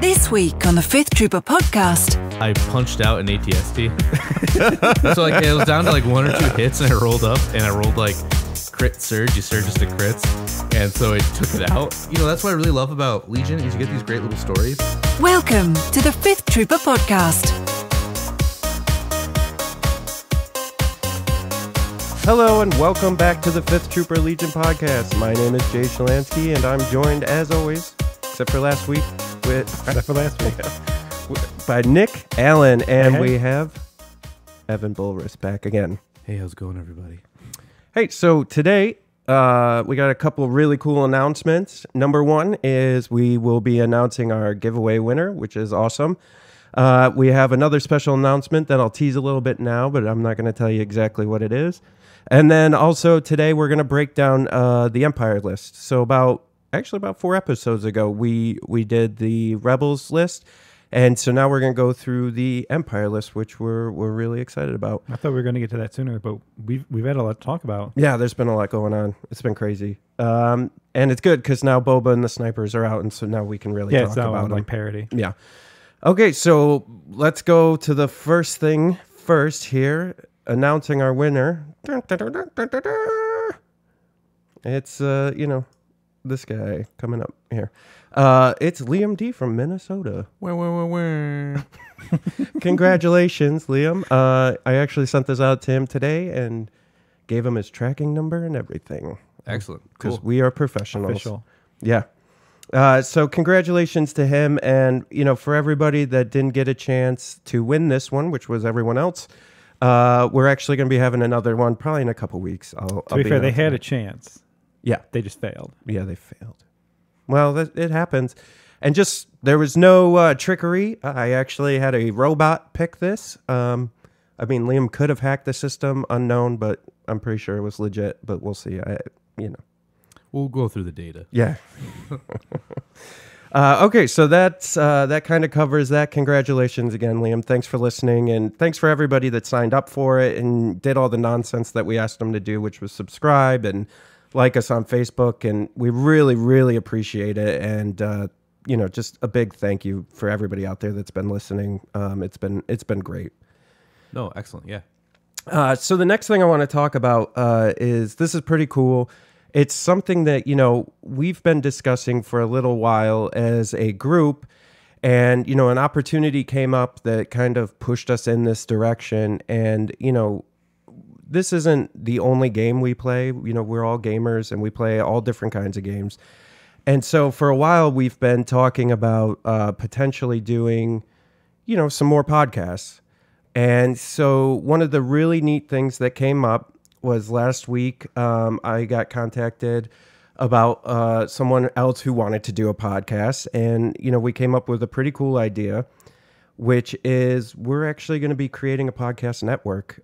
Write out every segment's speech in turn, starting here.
This week on the Fifth Trooper podcast. I punched out an ATST. So like it was down to like 1 or 2 hits and I rolled up and I rolled like crit surge. You surge just to crits. And so it took it out. You know, that's what I really love about Legion is you get these great little stories. Welcome to the Fifth Trooper podcast. Hello and welcome back to the Fifth Trooper Legion podcast. My name is Jay Shalansky and I'm joined as always, except for last week, by Nick Allen, and we have Evan Bulris back again. Hey, how's it going, everybody? Hey, so today we got a couple of really cool announcements. Number one is we will be announcing our giveaway winner, which is awesome. We have another special announcement that I'll tease a little bit now, but I'm not going to tell you exactly what it is. And then also today we're going to break down the Empire list. So about 4 episodes ago, we did the Rebels list. And so now we're going to go through the Empire list, which we're really excited about. I thought we were going to get to that sooner, but we've had a lot to talk about. Yeah, there's been a lot going on. It's been crazy. And it's good because now Boba and the snipers are out, and so now we can really talk about them. Like parody. Yeah. Okay, so let's go to the first thing first here, announcing our winner. It's, this guy coming up here. It's Liam D from Minnesota. Congratulations, Liam. I actually sent this out to him today and gave him his tracking number and everything. Excellent. Because Cool. we are professionals. Official. Yeah. So congratulations to him. And, for everybody that didn't get a chance to win this one, which was everyone else, we're actually going to be having another one probably in a couple weeks. To be fair, they had a chance. Yeah. They just failed. Yeah, they failed. Well, it happens. And there was no trickery. I actually had a robot pick this. Liam could have hacked the system, unknown, but I'm pretty sure it was legit, but we'll see. We'll go through the data. Yeah. Okay, so that kind of covers that. Congratulations again, Liam. Thanks for listening, and thanks for everybody that signed up for it and did all the nonsense that we asked them to do, which was subscribe and like us on Facebook, and we really, really appreciate it. And just a big thank you for everybody out there that's been listening. It's been great. No, excellent. Yeah. So the next thing I want to talk about is this is pretty cool. It's something that, we've been discussing for a little while as a group, and, an opportunity came up that kind of pushed us in this direction. And, this isn't the only game we play. We're all gamers and we play all different kinds of games. And so for a while, we've been talking about potentially doing, some more podcasts. And so one of the really neat things that came up was last week, I got contacted about someone else who wanted to do a podcast. And, we came up with a pretty cool idea, which is we're actually going to be creating a podcast network.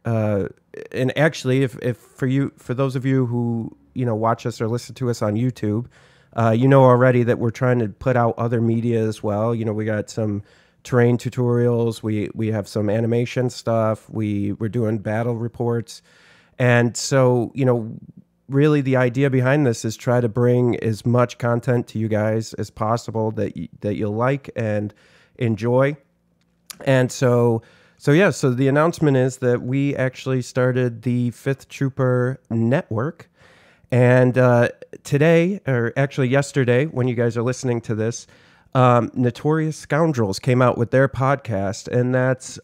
And actually, if for those of you who, watch us or listen to us on YouTube, already that we're trying to put out other media as well. We got some terrain tutorials. We have some animation stuff. We're doing battle reports. And so, really the idea behind this is try to bring as much content to you guys as possible that you'll like and enjoy. And so the announcement is that we actually started the Fifth Trooper Network. And today, or actually yesterday, when you guys are listening to this, Notorious Scoundrels came out with their podcast, and that's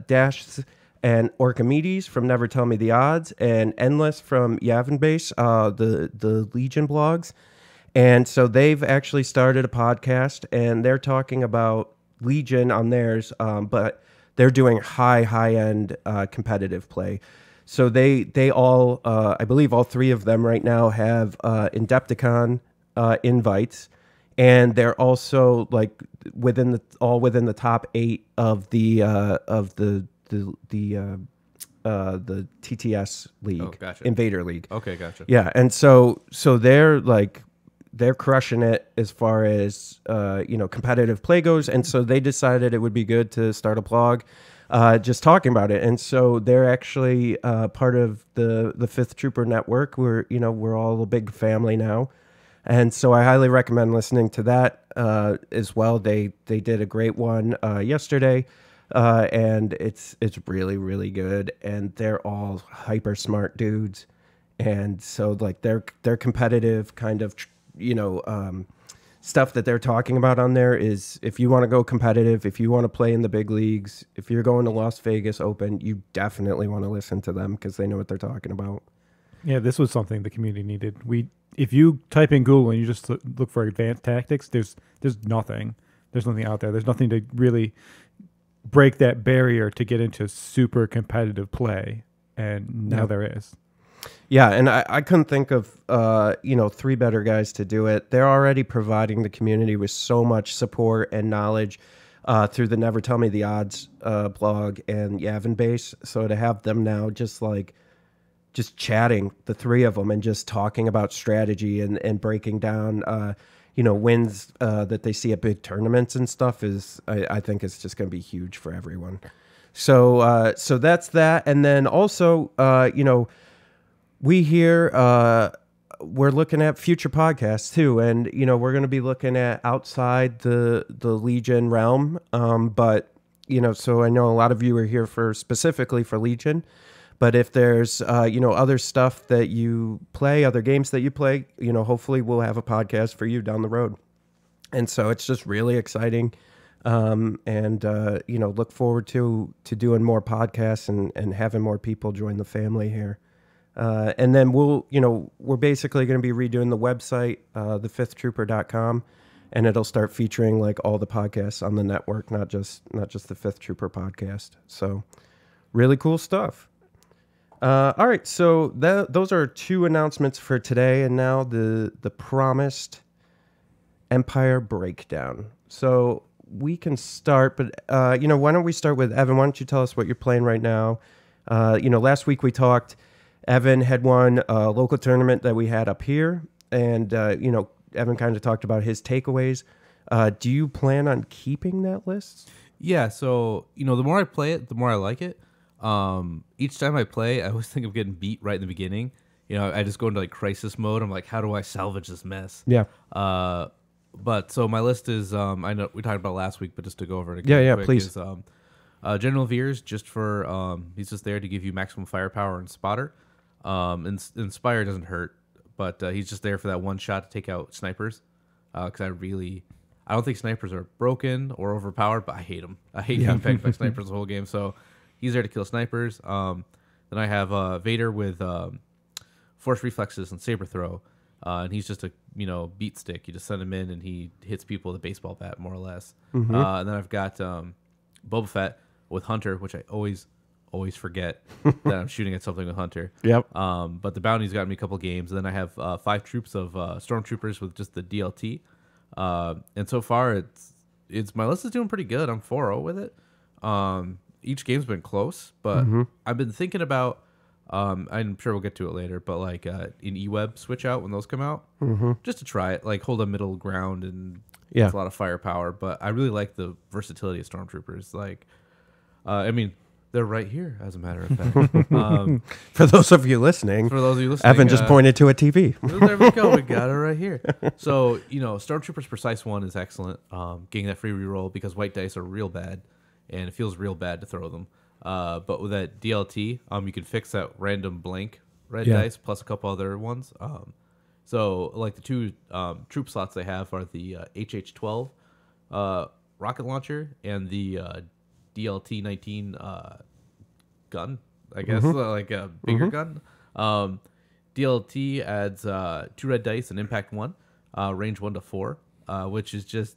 Dash and Orchimedes from Never Tell Me the Odds, and Endless from Yavin Base, the Legion blogs. And so they've actually started a podcast, and they're talking about Legion on theirs, but they're doing high-end competitive play. So they all, I believe all 3 of them right now have Indepticon invites, and they're also like within the top 8 of the TTS league. Oh, gotcha. Invader League. Okay, gotcha. Yeah, and so they're crushing it as far as competitive play goes, and so they decided it would be good to start a blog just talking about it. And so they're actually part of the Fifth Trooper Network. We're all a big family now, and so I highly recommend listening to that as well. They did a great one yesterday, and it's really, really good. And they're all hyper smart dudes, and so like they're competitive kind of stuff that they're talking about on there is, if you want to go competitive, if you want to play in the big leagues, if you're going to Las Vegas Open, you definitely want to listen to them because they know what they're talking about. Yeah, this was something the community needed. If you type in Google and you just look for advanced tactics, there's nothing. There's nothing out there. There's nothing to really break that barrier to get into super competitive play, and now there is. Yeah, and I couldn't think of three better guys to do it. They're already providing the community with so much support and knowledge through the Never Tell Me the Odds blog and Yavin Base. So to have them now just chatting, the three of them, and just talking about strategy and breaking down wins that they see at big tournaments and stuff is, I think it's just going to be huge for everyone. So that's that. And then also, we here, we're looking at future podcasts too. And, we're going to be looking at outside the Legion realm. But, so I know a lot of you are here specifically for Legion. But if there's, other stuff that you play, other games that you play, hopefully we'll have a podcast for you down the road. And so it's just really exciting. Look forward to doing more podcasts and having more people join the family here. And then we're basically going to be redoing the website, thefifthtrooper.com, and it'll start featuring like all the podcasts on the network, not just the Fifth Trooper podcast. So really cool stuff. All right, so those are two announcements for today, and now the promised Empire breakdown. So we can start, but why don't we start with Evan? Why don't you tell us what you're playing right now? Last week we talked. Evan had won a local tournament that we had up here, and Evan kind of talked about his takeaways. Do you plan on keeping that list? Yeah. So the more I play it, the more I like it. Each time I play, I always think of getting beat right in the beginning. I just go into like crisis mode. I'm like, how do I salvage this mess? Yeah. But so my list is, I know we talked about last week, but just to go over it again. Yeah, quick, please. Is, General Veers, just for, he's just there to give you maximum firepower and spotter. Inspire doesn't hurt, but he's just there for that one shot to take out snipers. Because I don't think snipers are broken or overpowered, but I hate them. I hate getting pegged by snipers the whole game. So he's there to kill snipers. Then I have Vader with force reflexes and saber throw, and he's just a beat stick. You just send him in, and he hits people with a baseball bat, more or less. And then I've got Boba Fett with Hunter, which I always forget that I'm shooting at something with Hunter. Yep. But the bounty's got me a couple games. And then I have 5 troops of stormtroopers with just the DLT. And so far, it's my list is doing pretty good. I'm 4-0 with it. Each game's been close, but I've been thinking about. I'm sure we'll get to it later, but like in eWeb switch out when those come out, just to try it, like hold a middle ground, and it's a lot of firepower. But I really like the versatility of stormtroopers. Like, they're right here, as a matter of fact. For those of you listening, Evan just pointed to a TV. There we go. We got it right here. So, Stormtroopers Precise 1 is excellent. Getting that free reroll because white dice are real bad, and it feels real bad to throw them. But with that DLT, you can fix that random blank red dice plus a couple other ones. So, like the two troop slots they have are the HH-12 rocket launcher and the DLT-19 gun, I guess, like a bigger gun. DLT adds 2 red dice and impact 1, range 1 to 4, which is just,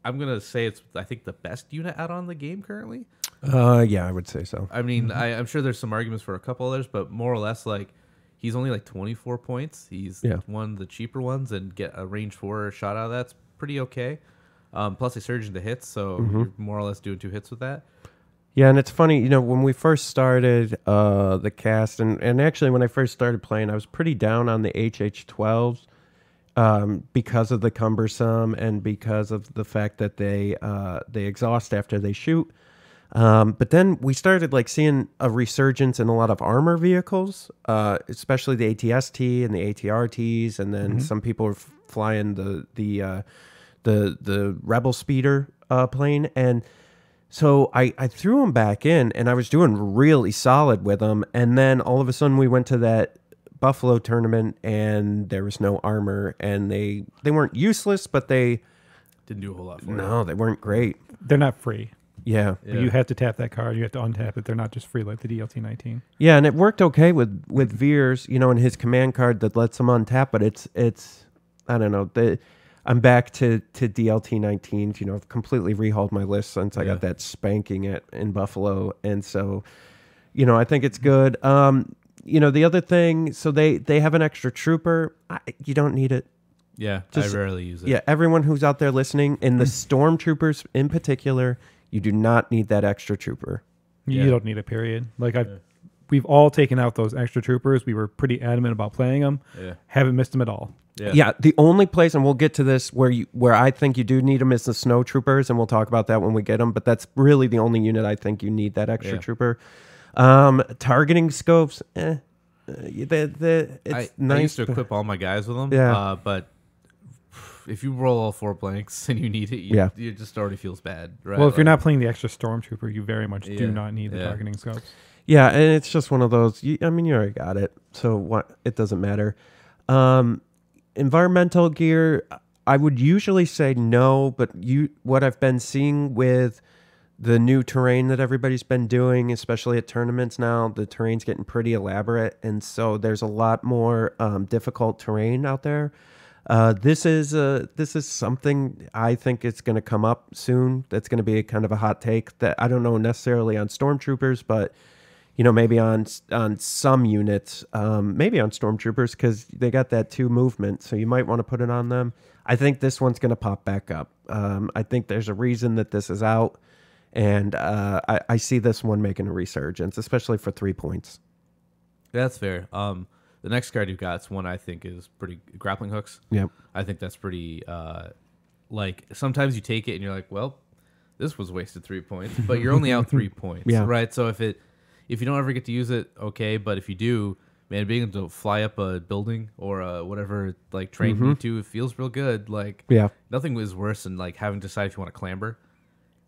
I'm going to say it's, I think, the best unit out on the game currently. Yeah, I would say so. I mean, I'm sure there's some arguments for a couple others, but more or less, like, he's only like 24 points. He's one of the cheaper ones, and get a range 4 shot out of that's pretty okay. Plus, they surge into hits, so you're more or less doing 2 hits with that. Yeah, and it's funny, when we first started the cast, and actually when I first started playing, I was pretty down on the HH-12s because of the cumbersome and because of the fact that they exhaust after they shoot. But then we started like seeing a resurgence in a lot of armor vehicles, especially the ATST and the ATRTs, and then some people were flying the the Rebel speeder plane, and so I threw them back in, and I was doing really solid with them, and then all of a sudden we went to that Buffalo tournament, and there was no armor, and they weren't useless, but they Didn't do a whole lot for it. no, they weren't great. They're not free. Yeah. Yeah. You have to tap that card. You have to untap it. They're not just free like the DLT-19. Yeah, and it worked okay with Veers, and his command card that lets him untap, but it's I don't know. I'm back to DLT-19s, I've completely rehauled my list since I got that spanking in Buffalo, and so I think it's good. The other thing, so they have an extra trooper. You don't need it. Yeah, Just- I rarely use it. Yeah, everyone who's out there listening, and the stormtroopers in particular, you do not need that extra trooper. Yeah. You don't need a period. Like we've all taken out those extra troopers. We were pretty adamant about playing them. Yeah. Haven't missed them at all. Yeah, the only place, and we'll get to this, where I think you do need them is the snow troopers, and we'll talk about that when we get them. But that's really the only unit I think you need that extra Yeah. trooper. Targeting scopes, it's I nice. used to but- equip all my guys with them. Yeah. But if you roll all 4 blanks and you need it, Yeah. it just already feels bad. Right? Well, if you're Like, not playing the extra stormtrooper, you very much do Yeah. not need the Yeah. targeting scopes. Yeah, and it's just one of those. You already got it, so what? It doesn't matter. Environmental gear, I would usually say no, but what I've been seeing with the new terrain that everybody's been doing, especially at tournaments now, the terrain's getting pretty elaborate, and so there's a lot more difficult terrain out there. This is something I think it's going to come up soon. That's going to be kind of a hot take that I don't know necessarily on stormtroopers, but maybe on some units, maybe on stormtroopers, because they got that 2 movement, so you might want to put it on them. I think this one's going to pop back up. I think there's a reason that this is out, and I see this one making a resurgence, especially for 3 points. That's fair. The next card you've got is one I think is pretty grappling hooks. Yep. I think that's pretty. Sometimes you take it and you're like, well, this was wasted 3 points, but you're only out 3 points, Yeah. right? So if you don't ever get to use it, okay, but if you do, man, being able to fly up a building or whatever train you need to, it feels real good. Like Yeah. nothing is worse than having to decide if you want to clamber.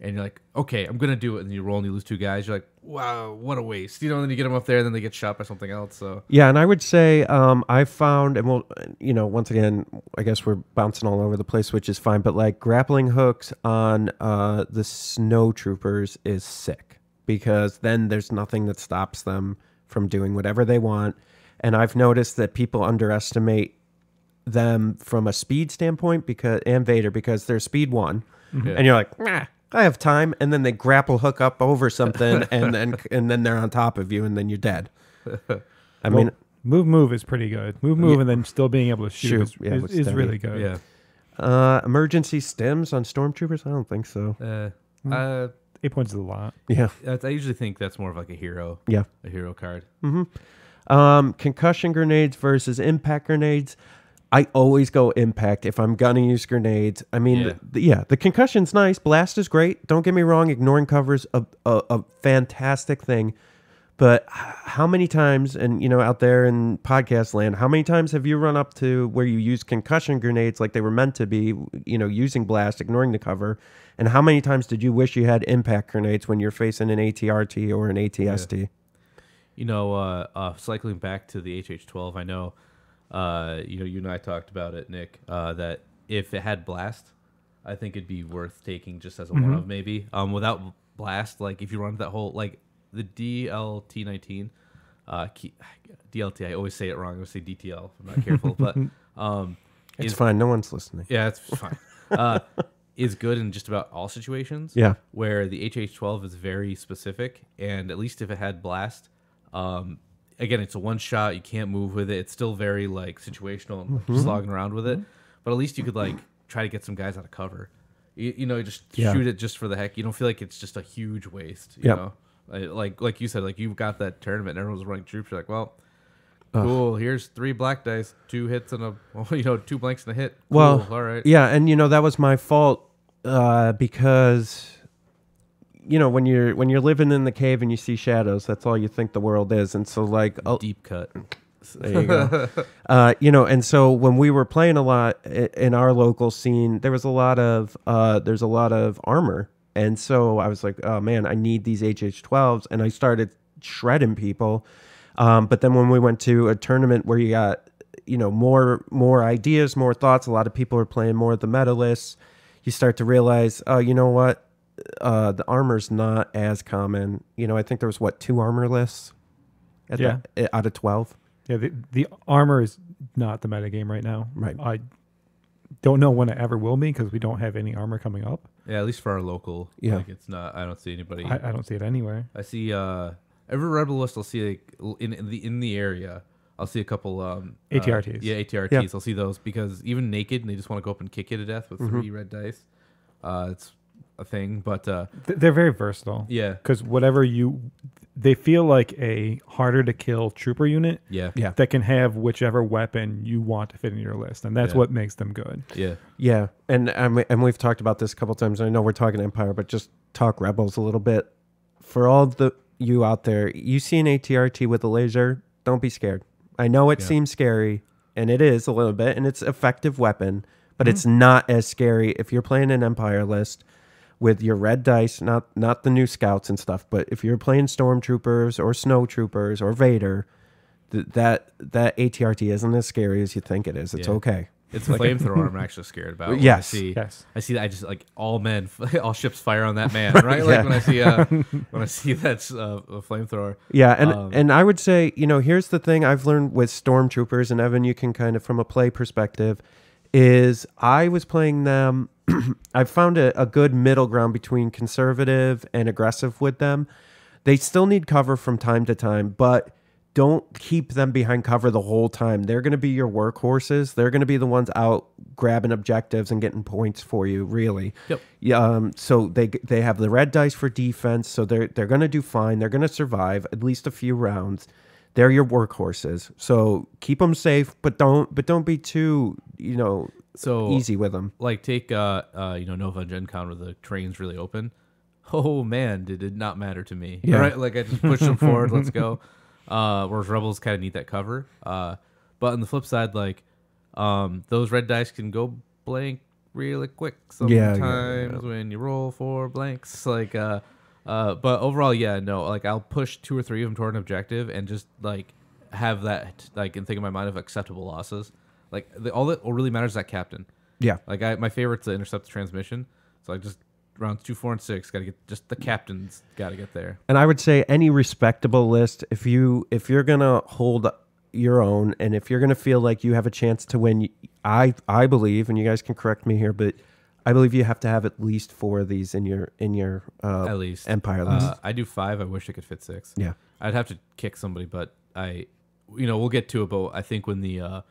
And you're like, okay, I'm gonna do it, and then you roll and you lose 2 guys. You're like, wow, what a waste. And then you get them up there, and then they get shot by something else. So Yeah, and I would say I found, and we'll, once again, I guess we're bouncing all over the place, which is fine, but grappling hooks on the snow troopers is sick, because then there's nothing that stops them from doing whatever they want. And I've noticed that people underestimate them from a speed standpoint and Vader, because they're speed 1, and you're like, nah, I have time, and then they grapple hook up over something, and then they're on top of you, and then you're dead. I mean, Move is pretty good. Move, and then still being able to shoot is with is steady. really good. yeah. emergency stims on stormtroopers? I don't think so. 8 points is a lot. Yeah, I usually think that's more of a hero. yeah. A hero card. Concussion grenades versus impact grenades. I always go impact if I'm gonna use grenades. I mean, the concussion's nice. Blast is great. Don't get me wrong. Ignoring cover's a fantastic thing. But how many times, and out there in podcast land, how many times have you run up to where you use concussion grenades like they were meant to be, using blast, ignoring the cover? And how many times did you wish you had impact grenades when you're facing an ATRT or an ATST? Cycling back to the HH-12, I know, you and I talked about it, Nick, that if it had blast, I think it'd be worth taking just as a one-of maybe. Without blast, if you run that whole, the DLT-19, DLT, I always say it wrong. I always say DTL. I'm not careful, but It's fine. No one's listening. yeah, it's fine. Is good in just about all situations. Yeah. Where the HH-12 is very specific, and at least if it had blast, again, it's a one shot. You can't move with it. It's still very situational and slogging around with it. But at least you could try to get some guys out of cover. You just shoot it just for the heck. You don't feel like it's just a huge waste. You know, like you said, you got that tournament and everyone was running troops. You're like, well, cool. Here's 3 black dice, 2 hits and 2 blanks and a hit. Cool. Well, all right. Yeah, and that was my fault because when you're living in the cave and you see shadows, that's all you think the world is, and so Deep cut. There you go. You know, and so when we were playing a lot in our local scene, there's a lot of armor. And so I was like, oh man, I need these HH12s. And I started shredding people. But then when we went to a tournament where you got, you know, more ideas, more thoughts, a lot of people are playing more of the meta lists, you start to realize, oh, you know what? The armor's not as common. You know, I think there was 2 armor lists out of 12. Yeah, the armor is not the meta game right now. Right. I don't know when it ever will be because we don't have any armor coming up. Yeah, at least for our local. Yeah. Like it's not. I don't see anybody. I don't see it anywhere. I see every rebel list. I'll see like in the area. I'll see a couple ATRTs. Yeah, ATRTs. Yeah. I'll see those because even naked, and they just want to go up and kick you to death with 3 red dice. It's a thing, but They're very versatile. yeah, Because they feel like a harder to kill trooper unit yeah, Yeah. that can have whichever weapon you want to fit in your list, and that's Yeah. what makes them good. yeah. Yeah. And we've talked about this a couple times. I know we're talking Empire, but just talk Rebels a little bit. For all you out there, you see an ATRT with a laser, don't be scared. I know it seems scary, and it is a little bit, and it's an effective weapon, but it's not as scary if you're playing an Empire list with your red dice, not the new scouts and stuff, but if you're playing stormtroopers or snow troopers or Vader, that ATRT isn't as scary as you think it is. It's Yeah. okay. It's a flamethrower I'm actually scared about. When Yes. Yes. I see that. I just like all ships fire on that man, right? Like when I see that's a flamethrower. Yeah, and I would say, you know, here's the thing I've learned with stormtroopers, and Evan, you can kind of from a play perspective, is I was playing them. I found a good middle ground between conservative and aggressive with them. They still need cover from time to time, but don't keep them behind cover the whole time. They're going to be your workhorses. They're going to be the ones out grabbing objectives and getting points for you, really. Yep. Yeah. So they have the red dice for defense, so they're going to do fine. They're going to survive at least a few rounds. They're your workhorses. So keep them safe, but don't be too, you know, So easy with them. like take Nova and Gen Con where the terrain's really open. Oh man, did it not matter to me? Yeah. Right? Like I just pushed them forward. Let's go. Whereas Rebels kind of need that cover. But on the flip side, like those red dice can go blank really quick sometimes when you roll 4 blanks. Like but overall, like I'll push 2 or 3 of them toward an objective and just like have that like and think in my mind of acceptable losses. Like all that really matters is that captain. Yeah. Like my favorite's to intercept the transmission. So I just rounds 2, 4, and 6 got to get just the captain's got to get there. And I would say any respectable list, if you're gonna hold your own, and if you're gonna feel like you have a chance to win, I believe, and you guys can correct me here, but I believe you have to have at least 4 of these in your At least Empire list. I do 5. I wish I could fit 6. Yeah. I'd have to kick somebody, but we'll get to it. But I think when the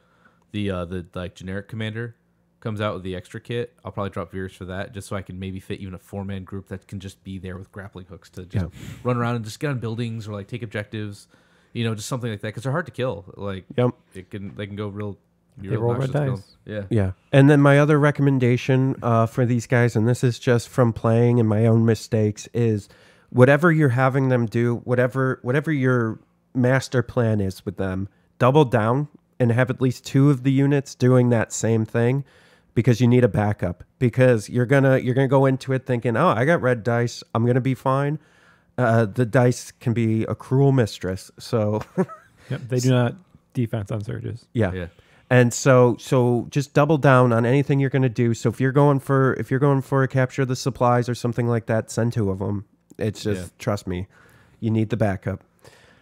like generic commander comes out with the extra kit, I'll probably drop Veers for that, just so I can maybe fit even a 4-man group that can just be there with grappling hooks to just run around and just get on buildings or like take objectives, just something like that, because they're hard to kill. Like they can go real. They roll red dice. Yeah. Yeah. And then my other recommendation for these guys, and this is just from playing and my own mistakes, is whatever you're having them do, whatever your master plan is with them, double down and have at least 2 of the units doing that same thing, because you need a backup. Because you're gonna go into it thinking, oh, I got red dice, I'm gonna be fine. The dice can be a cruel mistress. So Yep, they do not defense on surges. Yeah. And so just double down on anything you're going to do. So if you're going for a capture of the supplies or something like that, send 2 of them. It's just trust me, you need the backup.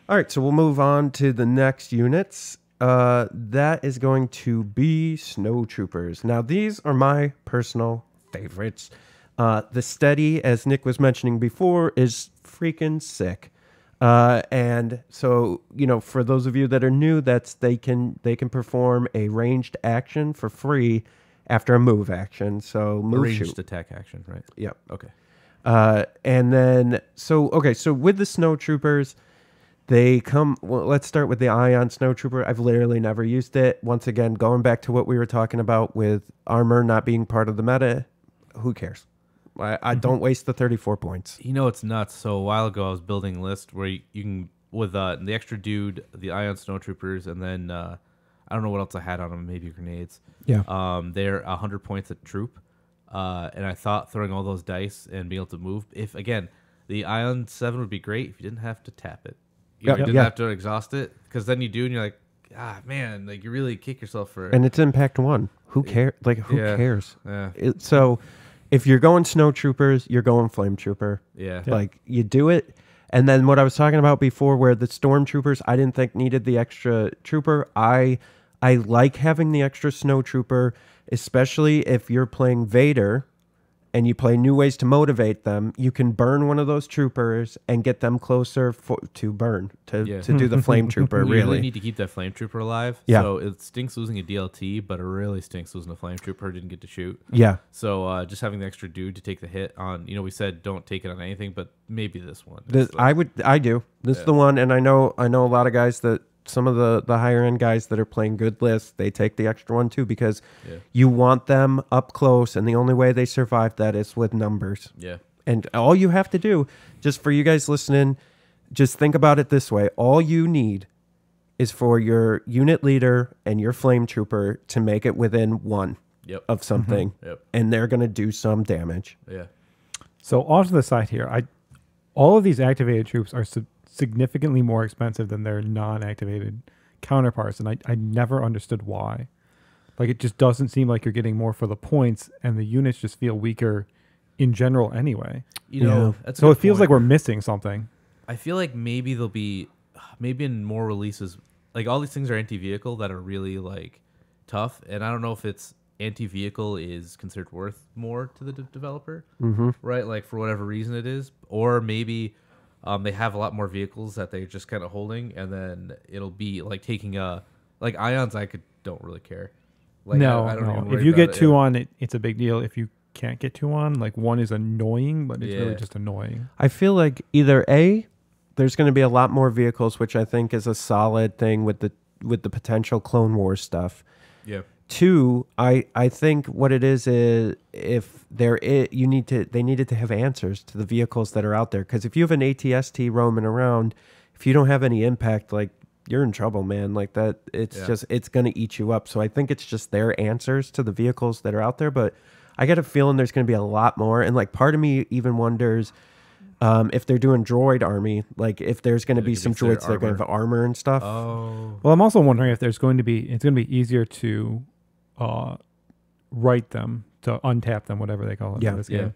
All right, so we'll move on to the next units. That is going to be Snow Troopers. Now these are my personal favorites. The steady, as Nick was mentioning before, is freaking sick. And so, for those of you that are new, they can perform a ranged action for free after a move action. So move Ranged shoot. attack action, right? Yep. Okay. And then so with the Snow Troopers, they come. Well, let's start with the Ion Snow Trooper. I've literally never used it. Once again, going back to what we were talking about with armor not being part of the meta, who cares? I don't waste the 34 points. It's nuts. So a while ago, I was building a list where you can with the extra dude, the Ion Snowtroopers, and then I don't know what else I had on them. Maybe grenades. Yeah. They're 100 points a troop, and I thought throwing all those dice and being able to move. If again, the Ion 7 would be great if you didn't have to tap it. You didn't have to exhaust it, because then you do, and you're like, man, like you really kick yourself for. And it's impact 1. Who cares? Like, who cares? Yeah. So, if you're going snowtroopers, you're going flame trooper. Yeah. Like, you do it. And then what I was talking about before, where the stormtroopers, I didn't think needed the extra trooper. I like having the extra snowtrooper, especially if you're playing Vader and you play New Ways to Motivate them. You can burn one of those troopers and get them closer to do the flame trooper. You really need to keep that flame trooper alive. Yeah. So it stinks losing a DLT, but it really stinks losing a flame trooper who didn't get to shoot. Yeah. So just having the extra dude to take the hit on, we said don't take it on anything, but maybe this one. I do. This is the one, and I know a lot of guys that some of the higher end guys that are playing good lists, they take the extra one too, because you want them up close, and the only way they survive that is with numbers. Yeah. And all you have to do, just for you guys listening, just think about it this way. All you need is for your unit leader and your flame trooper to make it within 1 of something, and they're going to do some damage. Yeah. So off to the side here, all of these activated troops are significantly more expensive than their non-activated counterparts, and I never understood why. Like, it just doesn't seem like you're getting more for the points, and the units just feel weaker in general anyway. That's so it feels like we're missing something. I feel like maybe there'll be, in more releases, like all these things are anti-vehicle that are really like tough, and I don't know if it's anti-vehicle is considered worth more to the developer, right? Like for whatever reason it is, or maybe they have a lot more vehicles that they're just kind of holding, and then it'll be like taking like Ions. Don't really care. Like, no, I don't even worry if you about get 2 on, it's a big deal. If you can't get 2 on, like 1 is annoying, but it's really just annoying. I feel like either A, there's going to be a lot more vehicles, which I think is a solid thing with the potential Clone Wars stuff. Yeah. 2, I think what it is if they needed to have answers to the vehicles that are out there, because if you have an ATST roaming around, if you don't have any impact, like, you're in trouble, man. Like that, it's going to eat you up. So I think it's just their answers to the vehicles that are out there. But I get a feeling there's going to be a lot more. And like part of me even wonders if they're doing droid army, like if there's going to be some droids that are going to have armor and stuff. Oh. Well, I'm also wondering if it's going to be easier to write them, to untap them, whatever they call it in this game.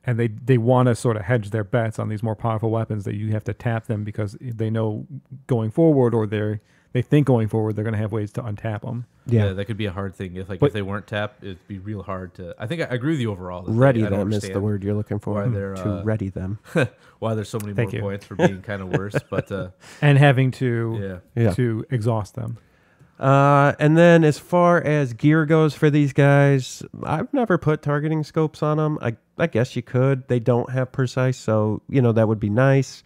And they want to sort of hedge their bets on these more powerful weapons that you have to tap them, because they know going forward, or they think going forward, they're going to have ways to untap them. Yeah, that could be a hard thing. If they weren't tapped, it'd be real hard to. I think I agree with you overall. Ready them is the word you're looking for. Why they're, to ready them. Why there's so many more points for being kind of worse, but and having to exhaust them. And then as far as gear goes for these guys, I've never put targeting scopes on them. I guess you could. They don't have precise, so that would be nice.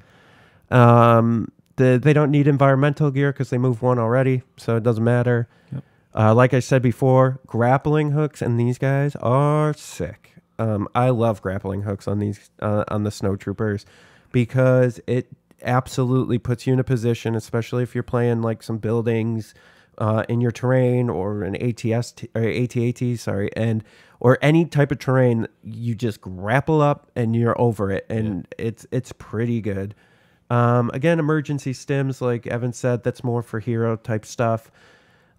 They don't need environmental gear because they move 1 already, so it doesn't matter. Yep. Like I said before, grappling hooks and these guys are sick. I love grappling hooks on these on the snowtroopers, because it absolutely puts you in a position, especially if you're playing like some buildings in your terrain, or an AT-AT, or any type of terrain. You just grapple up and you're over it, and it's pretty good. Again, emergency stims, like Evan said, that's more for hero type stuff.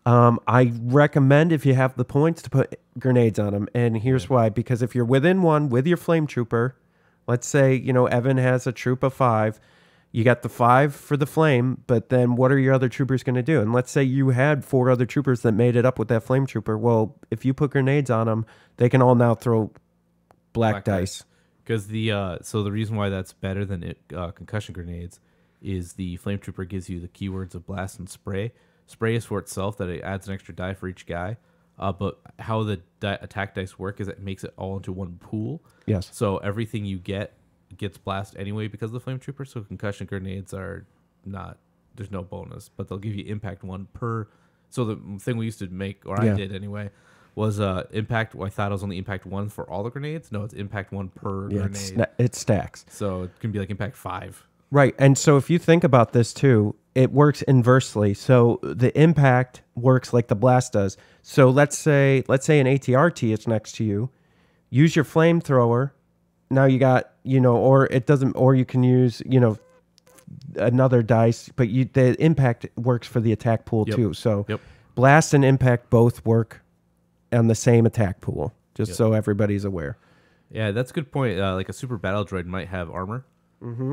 I recommend, if you have the points, to put grenades on them, and here's why. Because if you're within 1 with your flame trooper, let's say Evan has a troop of 5. You got the 5 for the flame, but then what are your other troopers going to do? And let's say you had 4 other troopers that made it up with that flame trooper. Well, if you put grenades on them, they can all now throw black dice. Because so the reason why that's better than concussion grenades is the flame trooper gives you the keywords of blast and spray. Spray is for itself, that it adds an extra die for each guy. But how the attack dice work is it makes it all into 1 pool. Yes. So everything you gets blast anyway because of the flame trooper. So concussion grenades are not, there's no bonus, but they'll give you impact 1 per. So the thing we used to make, or I did anyway, was impact. I thought it was only impact 1 for all the grenades. No, it's impact 1 per grenade. It stacks. So it can be like impact 5. Right. And so if you think about this too, it works inversely. So the impact works like the blast does. So let's say an ATRT is next to you. Use your flamethrower. Now you got, or it doesn't, or you can use, another dice, but the impact works for the attack pool too. So blast and impact both work on the same attack pool, just so everybody's aware. Yeah, that's a good point. Like a super battle droid might have armor,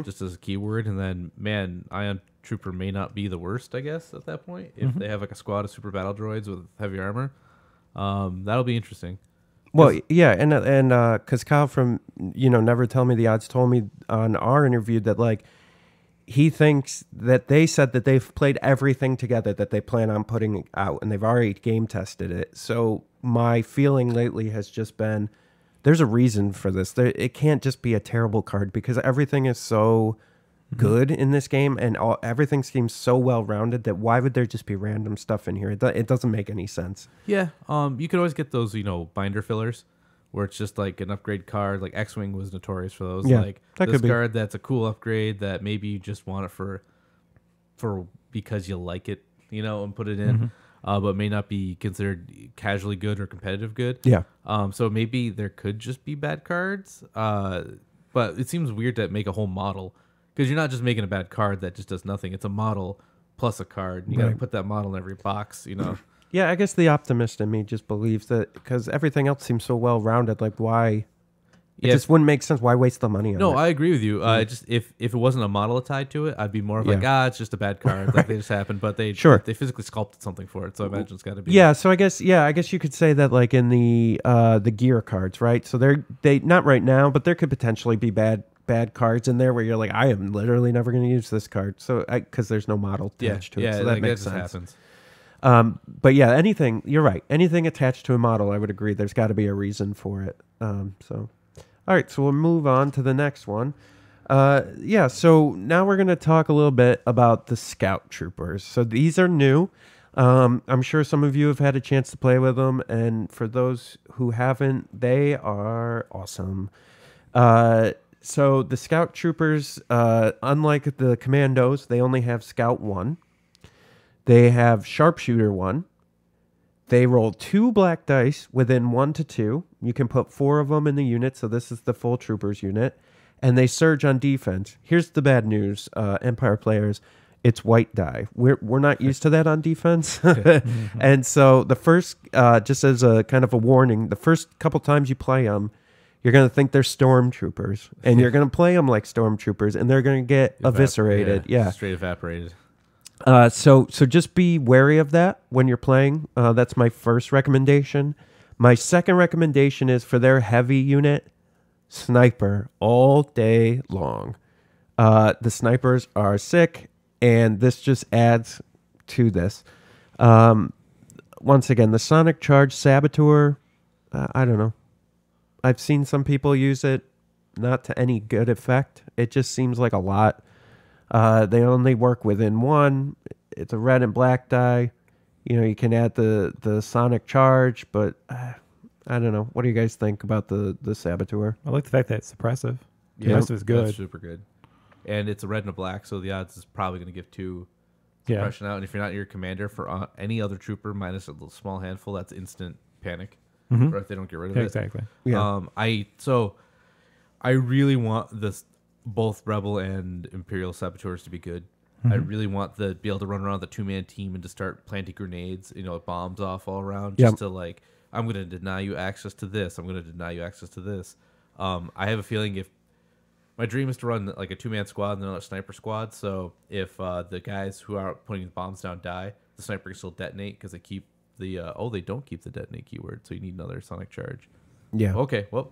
just as a keyword, and then Ion Trooper may not be the worst, I guess, at that point. If they have like a squad of super battle droids with heavy armor, that'll be interesting. Well, yeah, and because Kyle from Never Tell Me the Odds told me on our interview that like he thinks that they said that they've played everything together that they plan on putting out, and they've already game tested it. So my feeling lately has just been there's a reason for this. It can't just be a terrible card because everything is so good in this game and everything seems so well rounded that why would there just be random stuff in here? It doesn't make any sense. Yeah, you could always get those binder fillers where it's just like an upgrade card. Like X-Wing was notorious for those. Yeah, like that this could be. card that's a cool upgrade that maybe you just want it for because you like it, and put it in. But may not be considered casually good or competitive good. Yeah. So maybe there could just be bad cards. But it seems weird to make a whole model because you're not just making a bad card that just does nothing. It's a model plus a card. And you got to put that model in every box, Yeah, I guess the optimist in me just believes that because everything else seems so well rounded. Like why? It just wouldn't make sense. Why waste the money on it? No, I agree with you. Just if it wasn't a model tied to it, I'd be more of like, it's just a bad card. Like they just happened, but they physically sculpted something for it. So I imagine it's got to be. Yeah, so I guess you could say that like in the gear cards, right? So they not right now, but there could potentially be bad cards in there where you're like, I am literally never going to use this card. So because there's no model attached to it, so that makes sense. Happens. But yeah, you're right. Anything attached to a model, I would agree. There's got to be a reason for it. All right, so we'll move on to the next one. So now we're going to talk a little bit about the Scout Troopers. So these are new. I'm sure some of you have had a chance to play with them, and for those who haven't, they are awesome. So the Scout Troopers, unlike the Commandos, they only have Scout 1. They have Sharpshooter 1. They roll 2 black dice within 1 to 2. You can put 4 of them in the unit, so this is the full Troopers unit. And they surge on defense. Here's the bad news, Empire players. It's white die. We're not used to that on defense. And so the first, just as a kind of a warning, the first couple times you play them, you're going to think they're stormtroopers. And you're going to play them like stormtroopers, and they're going to get eviscerated. Yeah. Straight evaporated. So just be wary of that when you're playing. That's my first recommendation. My second recommendation is for their heavy unit, sniper all day long. The snipers are sick, and this just adds to this. Once again, the Sonic Charge Saboteur, I don't know. I've seen some people use it, not to any good effect. It just seems like a lot. They only work within 1. It's a red and black die. You can add the Sonic Charge, but I don't know. What do you guys think about the Saboteur? I like the fact that it's suppressive. Yeah, the rest of it's good. That's super good. And it's a red and a black, so the odds is probably going to give 2 suppression out. And if you're not your commander for any other trooper minus a little small handful, that's instant panic. Or if they don't get rid of it. Exactly. Yeah. I really want both Rebel and Imperial Saboteurs to be good. I really want to be able to run around the 2-man team and to start planting grenades, bombs off all around, just to like, I'm going to deny you access to this. I'm going to deny you access to this. I have a feeling if my dream is to run like a 2-man squad and then a sniper squad. So if the guys who are putting the bombs down die, the sniper can still detonate because they keep they don't keep the detonate keyword. So you need another Sonic Charge. Yeah. Okay. Well,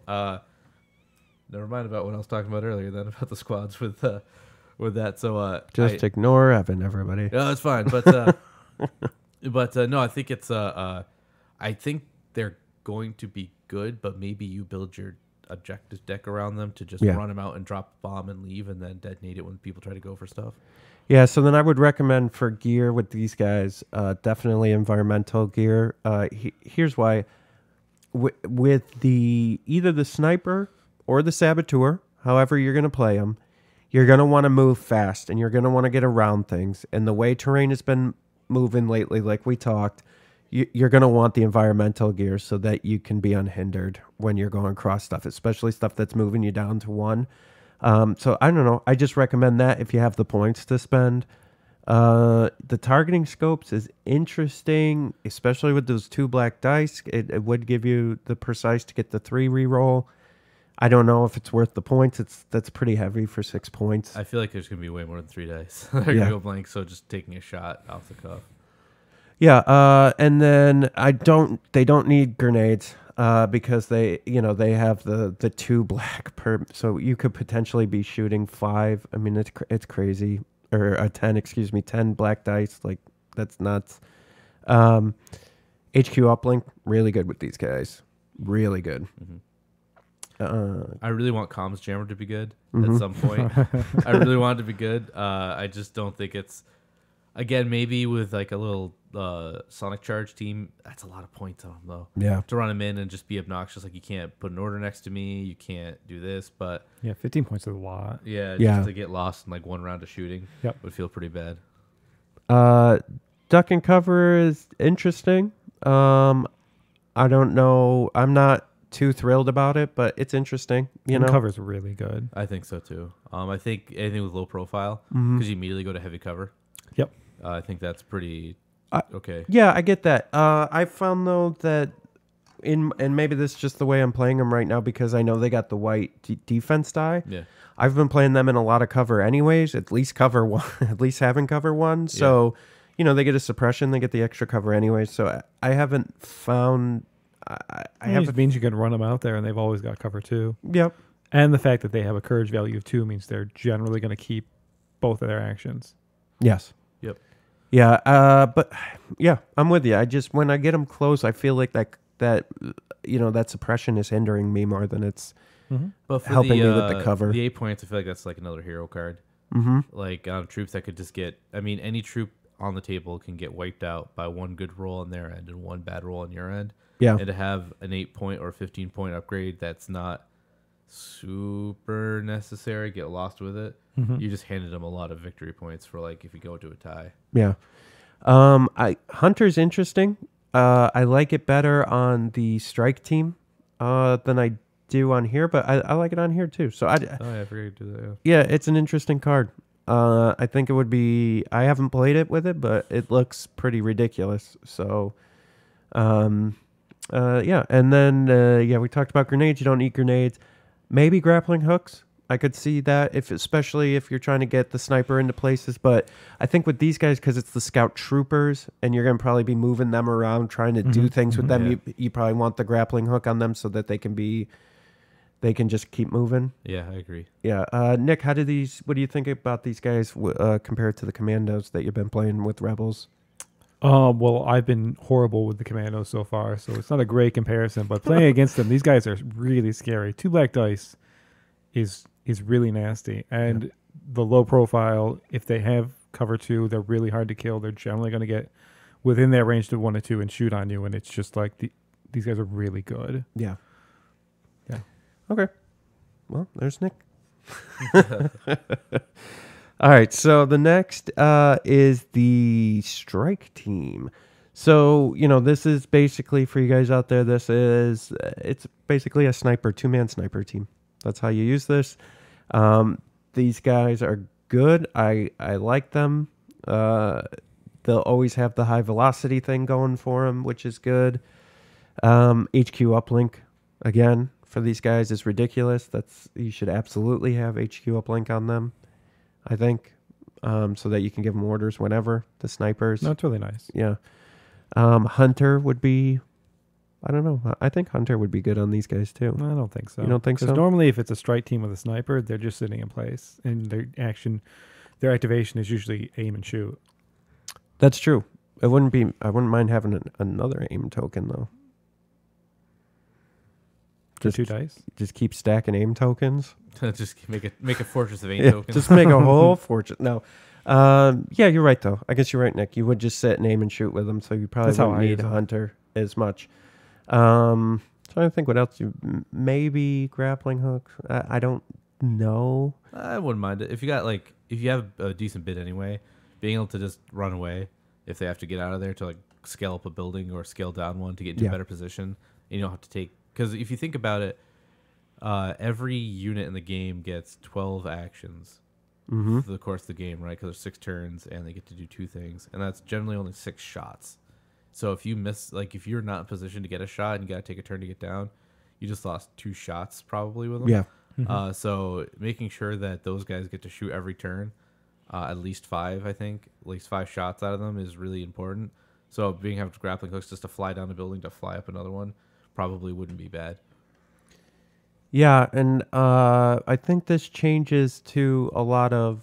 never mind about what I was talking about earlier then about the squads with that. So just ignore Evan, everybody. No, it's fine. But no, I think it's I think they're going to be good, but maybe you build your objective deck around them to just run them out and drop a bomb and leave and then detonate it when people try to go for stuff. Yeah, so then I would recommend for gear with these guys, definitely environmental gear. Here's why. With either the sniper or the saboteur, however you're going to play them, you're going to want to move fast and you're going to want to get around things. And the way terrain has been moving lately, like we talked, you're going to want the environmental gear so that you can be unhindered when you're going across stuff, especially stuff that's moving you down to 1. So I don't know. I just recommend that if you have the points to spend. The targeting scopes is interesting, especially with those 2 black dice. It would give you the precise to get the 3 reroll. I don't know if it's worth the points. That's pretty heavy for 6 points. I feel like there's gonna be way more than 3 dice. They're gonna go blank, so just taking a shot off the cuff. Yeah, and then they don't need grenades because they have the 2 black per, so you could potentially be shooting 5. I mean, it's crazy, or 10 black dice, like that's nuts. HQ uplink, really good with these guys, really good. I really want Comms Jammer to be good at some point. I really want it to be good. I just don't think it's, again, maybe with like a little Sonic Charge team, that's a lot of points on them though. Yeah. To run them in and just be obnoxious, like you can't put an order next to me, you can't do this, but 15 points is a lot. yeah, Yeah. just to get lost in like 1 round of shooting would feel pretty bad. Duck and cover is interesting. I don't know. I'm not too thrilled about it, but it's interesting. You know, Cover's really good. I think so too. I think anything with low profile, because you immediately go to heavy cover. Yep. I think that's pretty okay. Yeah, I get that. I found though that and maybe this is just the way I'm playing them right now because I know they got the white defense die. Yeah. I've been playing them in a lot of cover anyways, at least cover 1, at least having cover 1. So, they get a suppression, they get the extra cover anyways. So I haven't found It means you can run them out there, and they've always got cover 2. Yep. And the fact that they have a courage value of 2 means they're generally going to keep both of their actions. Yes. Yep. Yeah. But yeah, I'm with you. I just, when I get them close, I feel like that suppression is hindering me more than it's But for helping me with the cover. The 8 points, I feel like that's like another hero card. Like troops that could just get, any troop on the table can get wiped out by 1 good roll on their end and 1 bad roll on your end. Yeah. And to have an 8 point or 15 point upgrade that's not super necessary, get lost with it. You just handed them a lot of victory points for like if you go into a tie. Yeah. Hunter's interesting. I like it better on the strike team than I do on here, but I like it on here too. So I forgot to do that. Yeah, it's an interesting card. I think it would be. I haven't played it with it, but it looks pretty ridiculous. So, yeah. And then we talked about grenades. You don't need grenades. Maybe grappling hooks. I could see that especially if you're trying to get the sniper into places. But I think with these guys, because it's the scout troopers, and you're going to probably be moving them around, trying to do things with them. Yeah. You probably want the grappling hook on them so that they can just keep moving. Yeah, I agree. Yeah. Nick, what do you think about these guys compared to the commandos that you've been playing with Rebels? Well, I've been horrible with the commandos so far, so it's not a great comparison, but playing against them, these guys are really scary. 2 black dice is really nasty. And the low profile, if they have cover 2, they're really hard to kill. They're generally going to get within their range to 1 or 2 and shoot on you, and it's just like these guys are really good. Yeah. Yeah. Okay. Well, there's Nick. All right. So the next is the strike team. So, this is basically for you guys out there. It's basically a 2-man sniper team. That's how you use this. These guys are good. I like them. They'll always have the high velocity thing going for them, which is good. HQ uplink, again, for these guys is ridiculous. You should absolutely have HQ uplink on them, I think, so that you can give them orders whenever, the snipers. No, it's really nice. Yeah. Hunter would be, I don't know. I think Hunter would be good on these guys too. I don't think so. You don't think so? Because normally if it's a strike team with a sniper, they're just sitting in place, and their activation is usually aim and shoot. That's true. I wouldn't mind having another aim token though. Just 2 dice. Just keep stacking aim tokens. Just make a fortress of 8 tokens. Just make a whole fortress. No. Yeah, you're right though. I guess you're right, Nick. You would just sit and aim and shoot with them, so you probably wouldn't need a hunter as much. Trying to think what else. Maybe grappling hook. I don't no. I wouldn't mind it if you got like if you have a decent bid anyway, being able to just run away if they have to get out of there to like scale up a building or scale down one to get into a better position. And you don't have to take because if you think about it, every unit in the game gets 12 actions for the course of the game, right? Because there's 6 turns and they get to do 2 things, and that's generally only 6 shots. So if you miss, like if you're not in position to get a shot and you got to take a turn to get down, you just lost 2 shots probably with them. Yeah. So making sure that those guys get to shoot every turn, at least 5, I think, at least 5 shots out of them is really important. So being having grappling hooks just to fly down the building to fly up another one probably wouldn't be bad. Yeah, and I think this changes to a lot of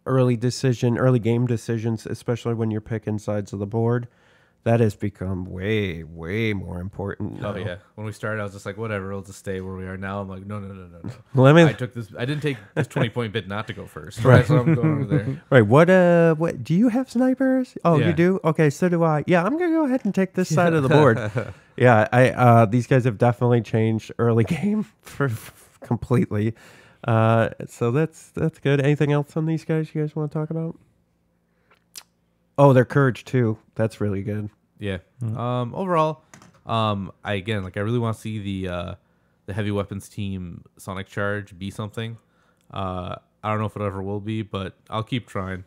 early game decisions, especially when you're picking sides of the board. That has become way, way more important now. Oh yeah. When we started, I was just like, whatever, we'll just stay where we are. Now I'm like, no. Well, I didn't take this 20-point bid not to go first. Right. So I'm going over there. Right. What do you have snipers? Oh, Yeah. you do? Okay, so do I. Yeah, I'm gonna go ahead and take this side of the board. Yeah, these guys have definitely changed early game for completely. So that's good. Anything else on these guys you guys want to talk about? Oh, their courage too. That's really good. Yeah. Overall, I really want to see the heavy weapons team Sonic Charge be something. I don't know if it ever will be, but I'll keep trying.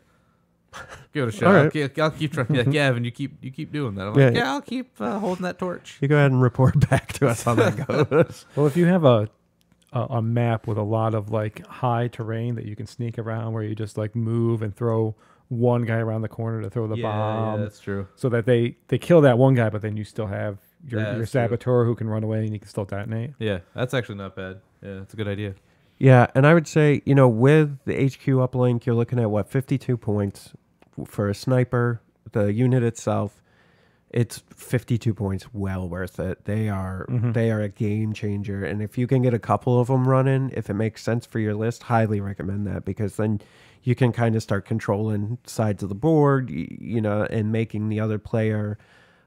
Give it a shot. All right. I'll keep trying. Be like, yeah, and you keep doing that. I'm Yeah. like, yeah, I'll keep holding that torch. You go ahead and report back to us how that goes. Well, if you have a map with a lot of like high terrain that you can sneak around, where you just like move and throw one guy around the corner to throw the bomb, Yeah, that's true. so that they kill that one guy, but then you still have your That's true. saboteur who can run away and you can still detonate. Yeah, that's actually not bad. Yeah, that's a good idea. Yeah, and I would say, with the HQ uplink, you're looking at 52 points for a sniper. The unit itself, it's 52 points, well worth it. They are a game changer, and if you can get a couple of them running, if it makes sense for your list, highly recommend that, because then you can kind of start controlling sides of the board, and making the other player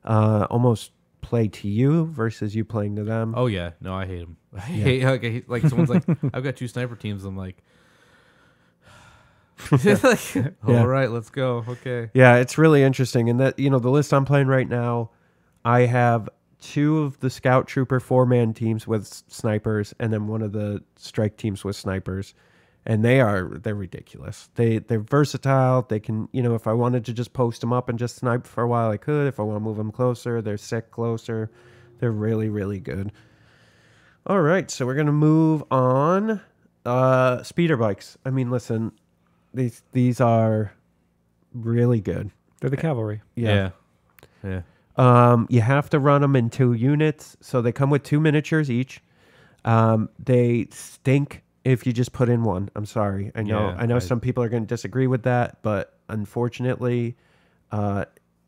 almost play to you versus you playing to them. Oh yeah, no, I hate them. I hate like someone's like, I've got 2 sniper teams. I'm like, all right, let's go. Okay. Yeah, it's really interesting. And that, the list I'm playing right now, I have 2 of the scout trooper 4-man teams with snipers, and then one of the strike teams with snipers. And they're ridiculous. They're versatile. They can, if I wanted to just post them up and just snipe for a while, I could. If I want to move them closer, they're sick closer. They're really, really good. All right, so we're going to move on. Speeder bikes. I mean, listen, these are really good. They're the cavalry. Yeah. You have to run them in 2 units, so they come with 2 miniatures each. They stink if you just put in 1. I'm sorry. I know some people are going to disagree with that, but unfortunately,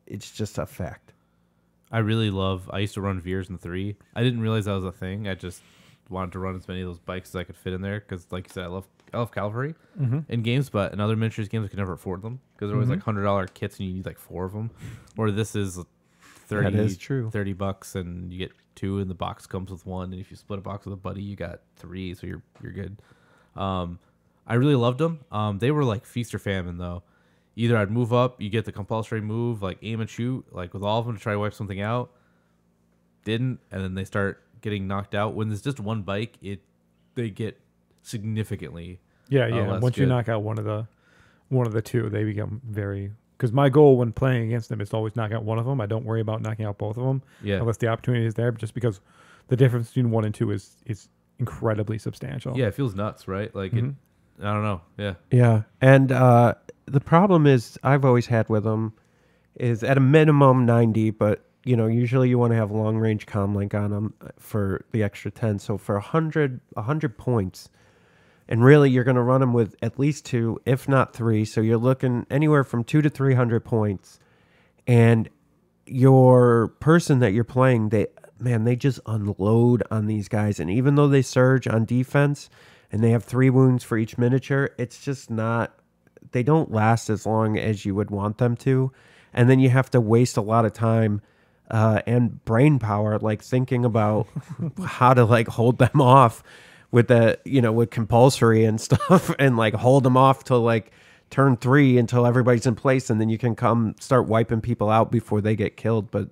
it's just a fact. I used to run Veers in 3. I didn't realize that was a thing. I just wanted to run as many of those bikes as I could fit in there because, like you said, I love cavalry in games, but in other miniatures games, I could never afford them because they're always like $100 kits and you need like 4 of them. Or this is $30, That is true. $30 and you get 2 and the box comes with 1. And if you split a box with a buddy, you got 3, so you're good. I really loved them. They were like feast or famine though. Either I'd move up, you get the compulsory move, like aim and shoot, like with all of them to try to wipe something out. Didn't, and then they start getting knocked out. When there's just one bike, they get significantly less Once you good. knock out one of the 2, they become very. Because my goal when playing against them is to always knock out one of them. I don't worry about knocking out both of them unless the opportunity is there. Just because the difference between 1 and 2 is incredibly substantial. Yeah, it feels nuts, right? Like I don't know. Yeah. Yeah, and the problem is I've always had with them is at a minimum 90, but usually you want to have long range comm link on them for the extra 10. So for 100 points, and really you're going to run them with at least 2, if not 3. So you're looking anywhere from 200 to 300 points, and your person that you're playing, they just unload on these guys. And even though they surge on defense and they have 3 wounds for each miniature, it's just not, they don't last as long as you would want them to. And then you have to waste a lot of time and brain power, like thinking about how to like hold them off with the, with compulsory and stuff, and like hold them off till like turn 3 until everybody's in place, and then you can come start wiping people out before they get killed. But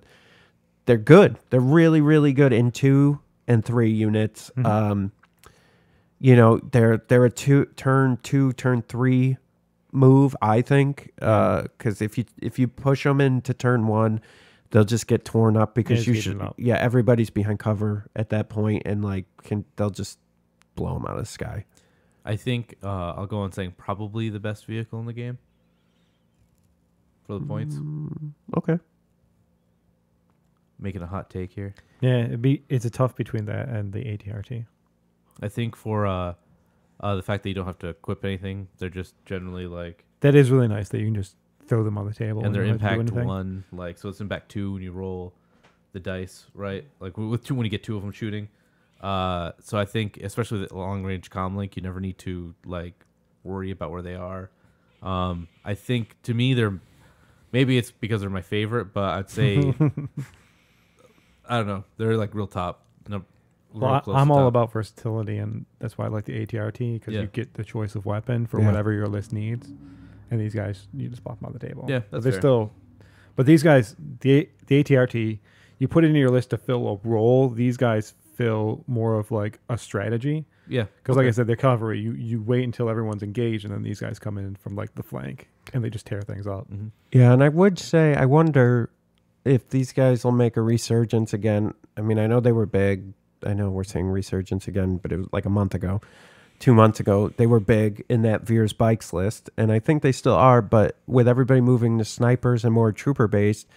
they're good. They're really, really good in 2 and 3 units. They're a turn 2, turn 3 move, I think, because if you push them into turn 1, they'll just get torn up because everybody's behind cover at that point, and like they'll just blow them out of the sky. I think I'll go on saying probably the best vehicle in the game for the points. Okay. Making a hot take here. Yeah, it's a tough between that and the ATRT. I think for the fact that you don't have to equip anything, they're just generally like... That is really nice that you can just throw them on the table. And they're impact 1, like, so it's impact 2 when you roll the dice, right? Like with 2, when you get 2 of them shooting. So I think, especially with long range comlink, you never need to like worry about where they are. I think to me maybe it's because they're my favorite, but I'd say I don't know, they're like real top. Well, I'm all about versatility, and that's why I like the ATRT, because you get the choice of weapon for whatever your list needs. And these guys, you just pop them on the table. Yeah, that's fair. But these guys, the ATRT, you put it in your list to fill a role. These guys fill more of like a strategy. Yeah. Because like I said, they're cavalry. You wait until everyone's engaged, and then these guys come in from like the flank, and they just tear things up. Mm-hmm. Yeah, and I would say, I wonder if these guys will make a resurgence again. I mean, I know they were big. I know we're saying resurgence again, but it was like a month ago, 2 months ago. They were big in that Veers bikes list, and I think they still are, but with everybody moving to snipers and more trooper-based,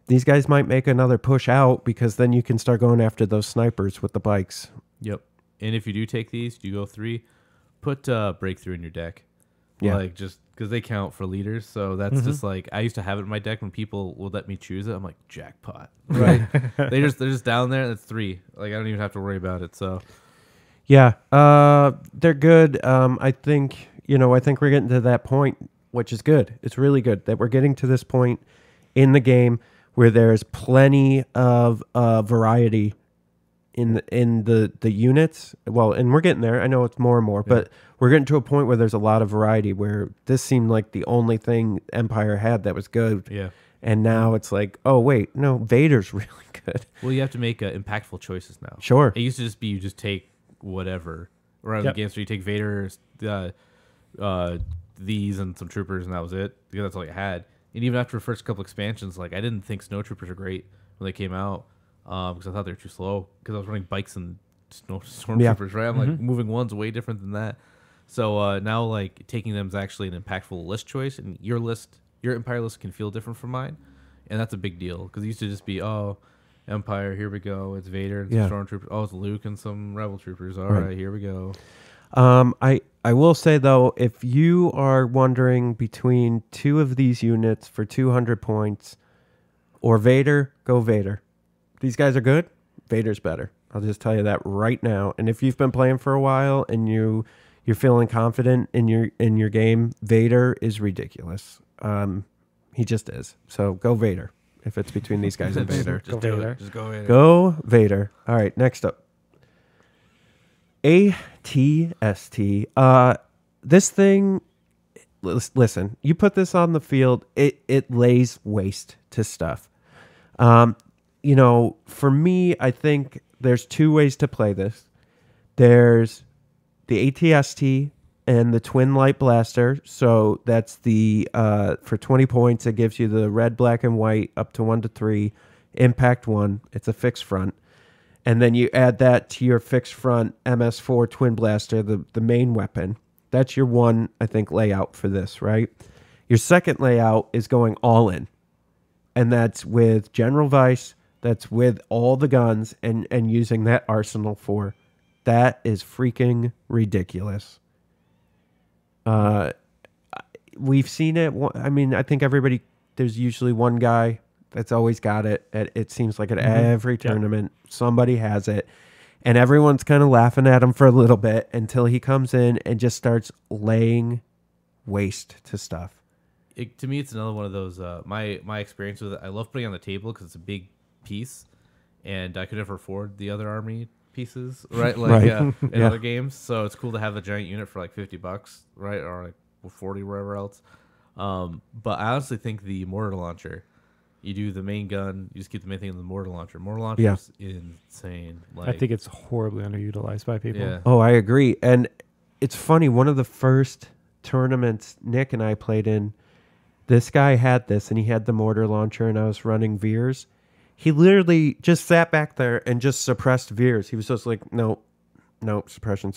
these guys might make another push out, because then you can start going after those snipers with the bikes. Yep. And if you do take these, you go 3, put breakthrough in your deck. Yeah. Like, just because they count for leaders. So that's just like, I used to have it in my deck when people would let me choose it. I'm like, jackpot. Right. they're just down there, and it's 3. Like, I don't even have to worry about it. So yeah, they're good. I think we're getting to that point, which is good. It's really good that we're getting to this point in the game where there's plenty of variety in the units. Well, and we're getting there. I know it's more and more, but we're getting to a point where there's a lot of variety, where this seemed like the only thing Empire had that was good. Yeah. And now it's like, oh, wait, no, Vader's really good. Well, you have to make impactful choices now. Sure. It used to just be you just take whatever. Around the games where you take Vader, these and some troopers, and that was it. Because that's all you had. And even after the first couple expansions, like, I didn't think snowtroopers were great when they came out, because I thought they were too slow. Because I was running bikes and stormtroopers, right? I'm like, moving one's way different than that. So now, like, taking them is actually an impactful list choice, and your Empire list can feel different from mine, and that's a big deal. Because it used to just be, oh, Empire, here we go. It's Vader and some stormtroopers. Oh, it's Luke and some rebel troopers. All right, here we go. I will say, though, if you are wondering between 2 of these units for 200 points or Vader, go Vader. These guys are good. Vader's better. I'll just tell you that right now. And if you've been playing for a while and you're feeling confident in your game, Vader is ridiculous. He just is. So go Vader. If it's between these guys and Vader. Just do it. Just go Vader. Go Vader. All right, next up. ATST. This thing, listen, you put this on the field, it lays waste to stuff. For me, I think there's 2 ways to play this. There's the ATST and the Twin Light Blaster. So that's for 20 points, it gives you the red, black, and white up to 1 to 3, impact 1. It's a fixed front. And then you add that to your fixed front MS4 Twin Blaster, the main weapon. That's your one, I think, layout for this, right? Your second layout is going all in. And that's with General Vice, that's with all the guns, and using that arsenal for. That is freaking ridiculous. We've seen it. I mean, I think there's usually one guy that's always got it. It seems like at every tournament, somebody has it. And everyone's kind of laughing at him for a little bit until he comes in and just starts laying waste to stuff. To me, it's another one of those, my experience with it, I love putting it on the table because it's a big piece, and I could never afford the other army pieces, right? Right. In Yeah. other games. So it's cool to have the giant unit for like $50, right? Or like 40, wherever else. But I honestly think the mortar launcher, you do the main gun, you just keep the main thing in the mortar launcher. Mortar launcher's insane. Like, I think it's horribly underutilized by people. yeah. Oh, I agree. And it's funny, one of the first tournaments Nick and I played in, this guy had this and he had the mortar launcher and I was running Veers. He literally just sat back there and just suppressed Veers. He was just like, no, suppression.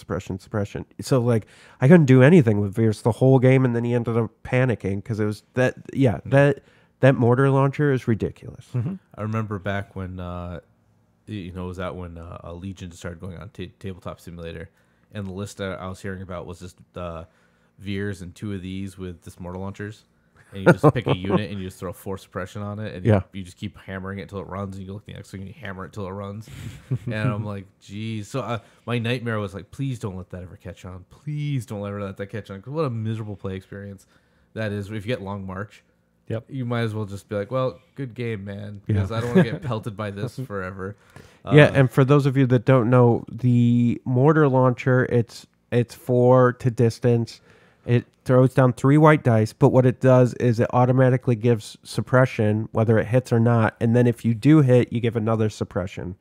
So like I couldn't do anything with Veers the whole game, and then he ended up panicking because it was that mortar launcher is ridiculous. I remember back when, it was out when Legion started going on Tabletop Simulator, and the list that I was hearing about was just Veers and 2 of these with just mortar launchers. And you just pick a unit and you just throw 4 suppression on it, and you just keep hammering it until it runs, and you look at the next thing and you hammer it till it runs. And I'm like, geez. So my nightmare was like, please don't let that ever catch on. Please don't ever let that catch on. 'Cause what a miserable play experience that is. If you get Long March, Yep. you might as well just be like, well, good game, man, because I don't want to get pelted by this forever. And for those of you that don't know, the mortar launcher, it's 4 to distance. It throws down 3 white dice, but what it does is it automatically gives suppression, whether it hits or not. And then if you do hit, you give another suppression.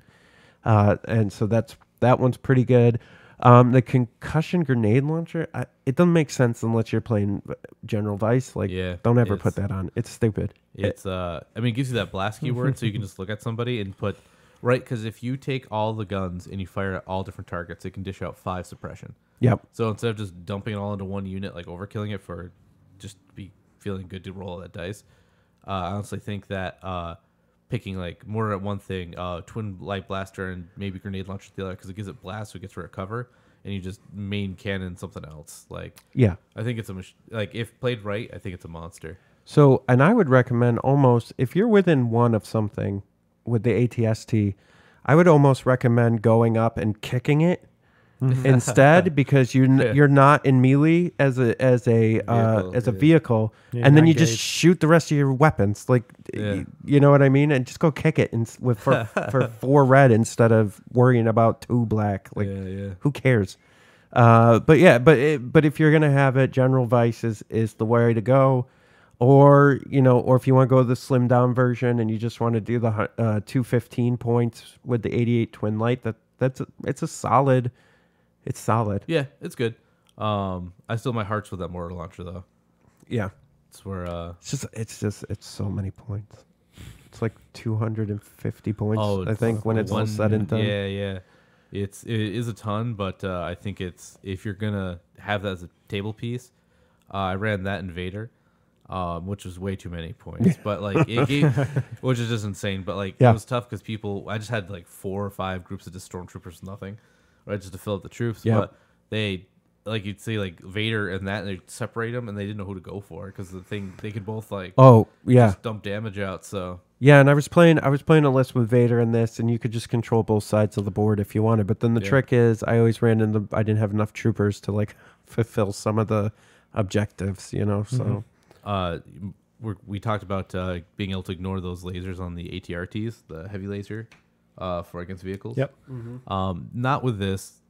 And so that one's pretty good. The concussion grenade launcher, it doesn't make sense unless you're playing General Dice. Like, don't ever put that on. It's stupid. It gives you that blast keyword, so you can just look at somebody and put, right, because if you take all the guns and you fire at all different targets, it can dish out 5 suppression. Yep. So instead of just dumping it all into one unit, like overkilling it for just be feeling good to roll that dice, I honestly think that picking like mortar at one thing, twin light blaster, and maybe grenade launcher at the other, because it gives it blast, so it gets rid of cover, and you just main cannon something else. Like, Yeah. I think it's like if played right, I think it's a monster. So, and I would recommend almost, if you're within 1 of something with the ATST, I would almost recommend going up and kicking it instead, because you're not in melee as a vehicle, Yeah, and then not you just engaged. shoot the rest of your weapons, like you know what I mean, and just go kick it for 4 red instead of worrying about 2 black. Like, who cares? But if you're gonna have it, General Vice is the way to go. Or if you want to go the slim down version and you just want to do the 215 points with the 88 twin light, it's solid. Yeah, it's good. I still my heart's with that mortar launcher though. Yeah, It's where it's so many points. It's like 250 points. Oh, I think when it's all said and done. Yeah. It is a ton, but I think if you're gonna have that as a table piece, I ran that Invader, which was way too many points. But like it gave, which is just insane. But like it was tough because I just had like 4 or 5 groups of just stormtroopers, nothing, right, just to fill up the troops. Yeah. But they, like you'd see like Vader and that, and they'd separate them, and they didn't know who to go for because they could both like just dump damage out. So Yeah, and I was playing a list with Vader and this, and you could just control both sides of the board if you wanted. But then the trick is, I always I didn't have enough troopers to like fulfill some of the objectives, So we talked about being able to ignore those lasers on the ATRTs, the heavy laser, for against vehicles. Yep. Not with this.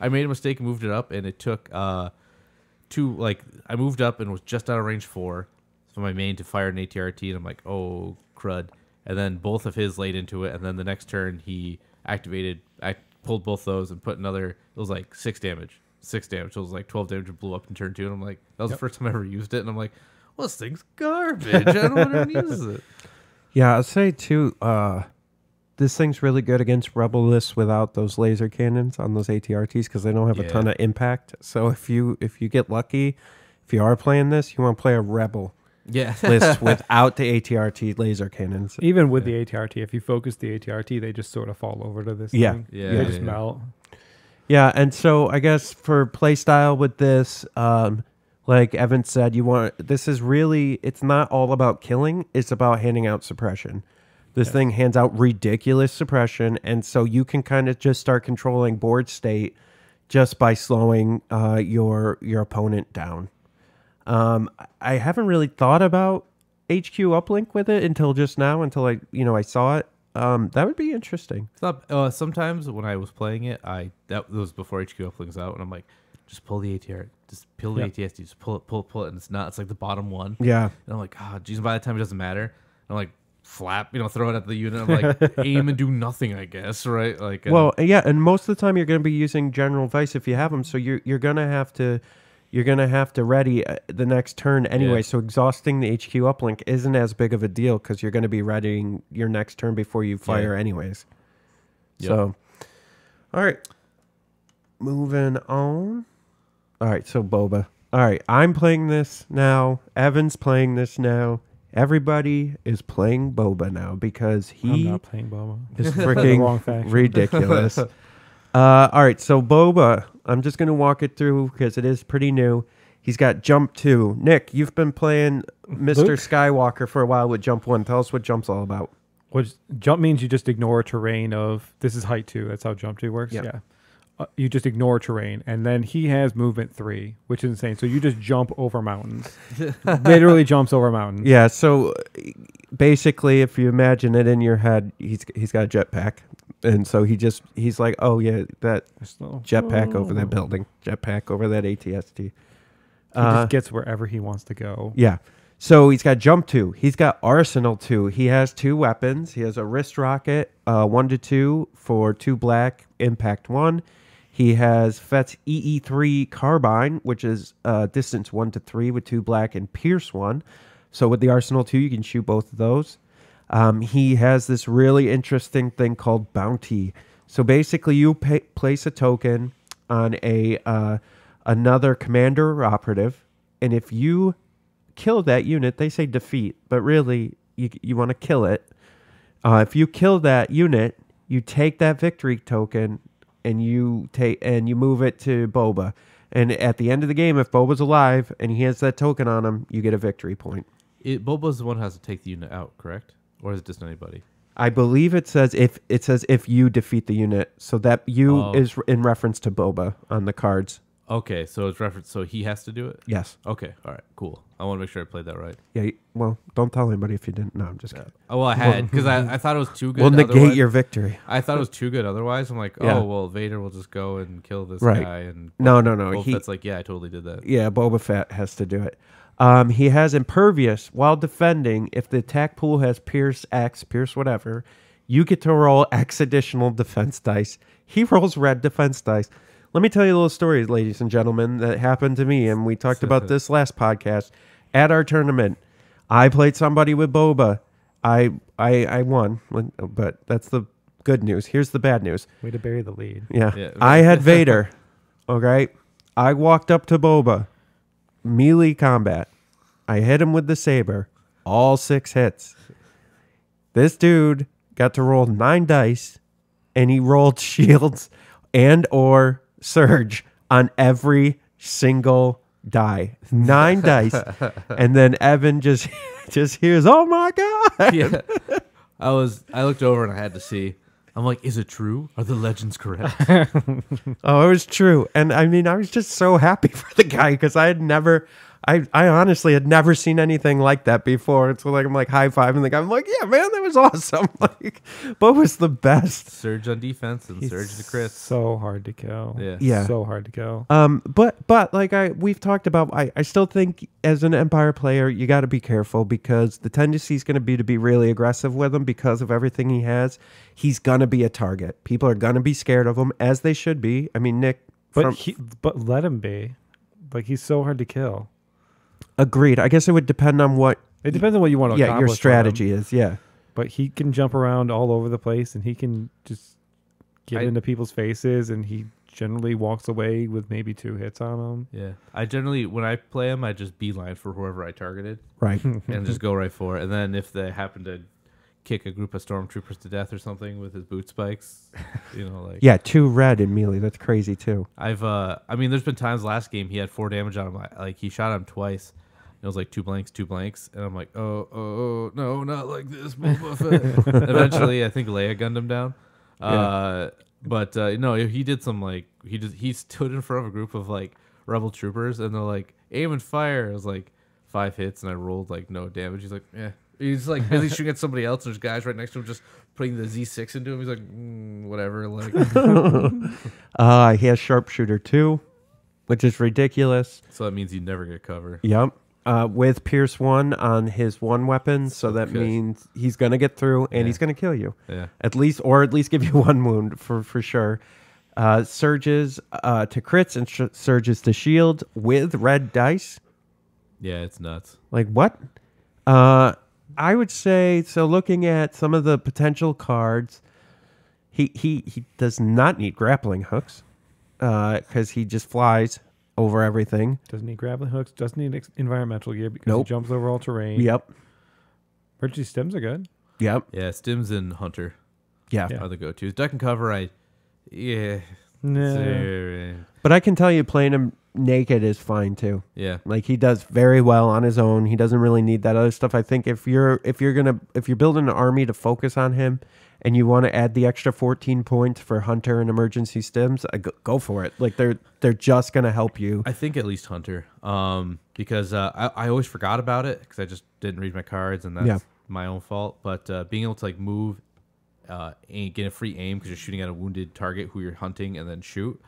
I made a mistake and moved it up, and it took I moved up and was just out of range 4 for my main to fire an ATRT, and I'm like, oh crud. And then both of his laid into it, and then the next turn he pulled both those and put another, it was like 6 damage. So it was like 12 damage and blew up in turn 2, and I'm like, that was the first time I ever used it, and I'm like, well, this thing's garbage. I don't want to use it. yeah, I'd say too, this thing's really good against rebel lists without those laser cannons on those ATRTs because they don't have a ton of impact. So if you get lucky, if you are playing this, you want to play a rebel list without the ATRT laser cannons. Even with the ATRT, if you focus the ATRT, they just sort of fall over to this thing. Yeah, They just melt. Yeah, and so I guess for play style with this, like Evan said, it's not all about killing, it's about handing out suppression. This thing hands out ridiculous suppression, and so you can kind of just start controlling board state just by slowing your opponent down. I haven't really thought about HQ uplink with it until just now, until I saw it. That would be interesting. Sometimes when I was playing it, that was before HQ uplings out, and I'm like, just pull the ATR, just pull the ATST, just pull it, and it's not. It's like the bottom one. Yeah. And I'm like, geez. And by the time it doesn't matter, I'm like, flap, throw it at the unit. I'm like, aim and do nothing, I guess, right? Like, well, yeah, and most of the time you're going to be using General Vice if you have them, so you're going to have to ready the next turn anyway. Yeah. So exhausting the HQ uplink isn't as big of a deal because you're going to be readying your next turn before you fire anyways. Yep. So, all right, moving on. All right, so Boba. All right, I'm playing this now. Evan's playing this now. Everybody is playing Boba now because I'm he not playing Boba. is The wrong freaking faction. ridiculous. All right, so Boba, I'm just going to walk it through because it is pretty new. He's got Jump 2. Nick, you've been playing Mr. Luke? Skywalker for a while with Jump 1. Tell us what Jump's all about. Which jump means you just ignore terrain of this is height 2. That's how Jump 2 works. Yep. Yeah. You just ignore terrain, and then he has movement 3, which is insane. So you just jump over mountains. Literally jumps over mountains. Yeah, so basically, if you imagine it in your head, he's got a jetpack. And so he's like, oh, yeah, that jetpack over that building, jetpack over that ATST. He just gets wherever he wants to go. Yeah. So he's got Jump 2. He's got Arsenal 2. He has 2 weapons. He has a wrist rocket, 1-2 for 2 black, impact 1. He has Fett's EE3 carbine, which is distance 1-3 with 2 black and pierce 1. So with the Arsenal 2, you can shoot both of those. He has this really interesting thing called Bounty. So basically, you place a token on another commander or operative, and if you kill that unit, they say defeat, but really you want to kill it. If you kill that unit, you take that victory token and you move it to Boba. And at the end of the game, if Boba's alive and he has that token on him, you get a victory point. Boba's the one who has to take the unit out, correct? Or is it just anybody? I believe it says if you defeat the unit, so that is in reference to Boba on the cards. Okay, so it's reference. So he has to do it. Yes. Okay. All right. Cool. I want to make sure I played that right. Yeah. Well, don't tell anybody if you didn't. No, I'm just kidding. Oh, well, I had because I thought it was too good. We'll negate otherwise. your victory. I thought it was too good. Otherwise, I'm like, Yeah. oh well, Vader will just go and kill this Right. guy. And No. Boba Fett's like, yeah, I totally did that. Yeah, Boba Fett has to do it. He has Impervious while defending. If the attack pool has Pierce X, Pierce whatever, you get to roll X additional defense dice. He rolls red defense dice. Let me tell you a little story, ladies and gentlemen, that happened to me, and we talked about this last podcast. At our tournament, I played somebody with Boba. I won, but that's the good news. Here's the bad news. Way to bury the lead. Yeah. I had Vader. Okay. I walked up to Boba. Melee combat. I hit him with the saber. All 6 hits. This dude got to roll 9 dice, and he rolled shields and or surge on every single die. 9 dice. And then Evan just hears, oh my God. Yeah. I looked over and I had to see. I'm like, is it true? Are the legends correct? Oh, it was true. And I mean, I was just so happy for the guy because I honestly had never seen anything like that before. So like, I'm like high-fiving the guy. I'm like, yeah, man, that was awesome. Like, Boba's the best. Surge on defense and surge the crits. So hard to kill. Yeah. So hard to kill. But like we've talked about, I still think as an Empire player, you got to be careful because the tendency is going to be really aggressive with him because of everything he has. He's going to be a target. People are going to be scared of him, as they should be. I mean, Nick. But let him be. Like, he's so hard to kill. Agreed. I guess it would depend on what. It depends on what you want to accomplish. Yeah, your with strategy him. is. Yeah. But he can jump around all over the place, and he can just get into people's faces, and he generally walks away with maybe 2 hits on him. Yeah. I generally, when I play him, I just beeline for whoever I targeted. Right. And just go right for it. And then if they happen to kick a group of stormtroopers to death or something with his boot spikes, like. Yeah, 2 red in melee. That's crazy, too. I mean, there's been times last game he had 4 damage on him. Like, he shot him twice. It was like 2 blanks, and I'm like, oh, no, not like this, Boba Fett. Eventually, I think Leia gunned him down. But no, he did some like he stood in front of a group of like rebel troopers, and they're like aim and fire. It was like 5 hits, and I rolled like no damage. He's like, yeah. He's like busy shooting at somebody else. There's guys right next to him just putting the Z6 into him. He's like, whatever. Like, He has sharpshooter 2, which is ridiculous. so that means you never get cover. Yep. With Pierce 1 on his one weapon, so that good. means he's gonna get through and Yeah. he's gonna kill you. Yeah. At least give you 1 wound for sure. Surges to crits and surges to shield with red dice. Yeah, it's nuts. Like what? I would say so. Looking at some of the potential cards, he does not need grappling hooks because he just flies over everything. Doesn't need grappling hooks. Doesn't need environmental gear because Nope. he jumps over all terrain. Yep. Emergency stims are good. Yep. Yeah, Stims and Hunter Yeah. Yeah. are the go-tos. Duck and cover, yeah. Nah. But I can tell you, playing him naked is fine too. Yeah. Like he does very well on his own. He doesn't really need that other stuff. I think if you're building an army to focus on him, and you want to add the extra 14 points for Hunter and emergency stims, go for it. Like they're just gonna help you. I think at least Hunter, because I always forgot about it because I just didn't read my cards, and that's Yeah. my own fault. But being able to like move, and get a free aim because you're shooting at a wounded target who you're hunting and then shoot,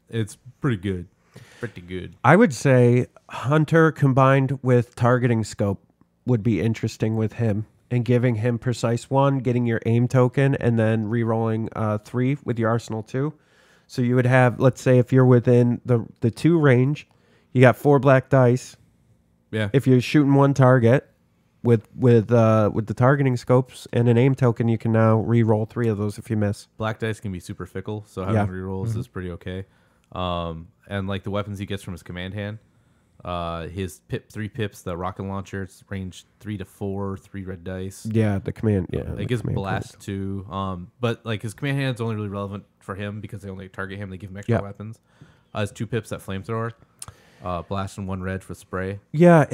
it's pretty good. Pretty good. I would say Hunter combined with targeting scope would be interesting with him, and giving him precise 1, getting your aim token, and then re-rolling 3 with your arsenal 2. So you would have, let's say, if you're within the 2 range, you got 4 black dice. Yeah. If you're shooting 1 target with the targeting scopes and an aim token, you can now re-roll 3 of those if you miss. Black dice can be super fickle, so having Yeah. rerolls is pretty okay. And like the weapons he gets from his command hand, his 3 pips, the rocket launcher, it's range 3 to 4, 3 red dice. Yeah, the command. Yeah, It gives blast too. But like his command hand's only really relevant for him because they only target him. They give him extra Yeah. weapons. His 2 pips, that flamethrower, blast and 1 red for spray. Yeah,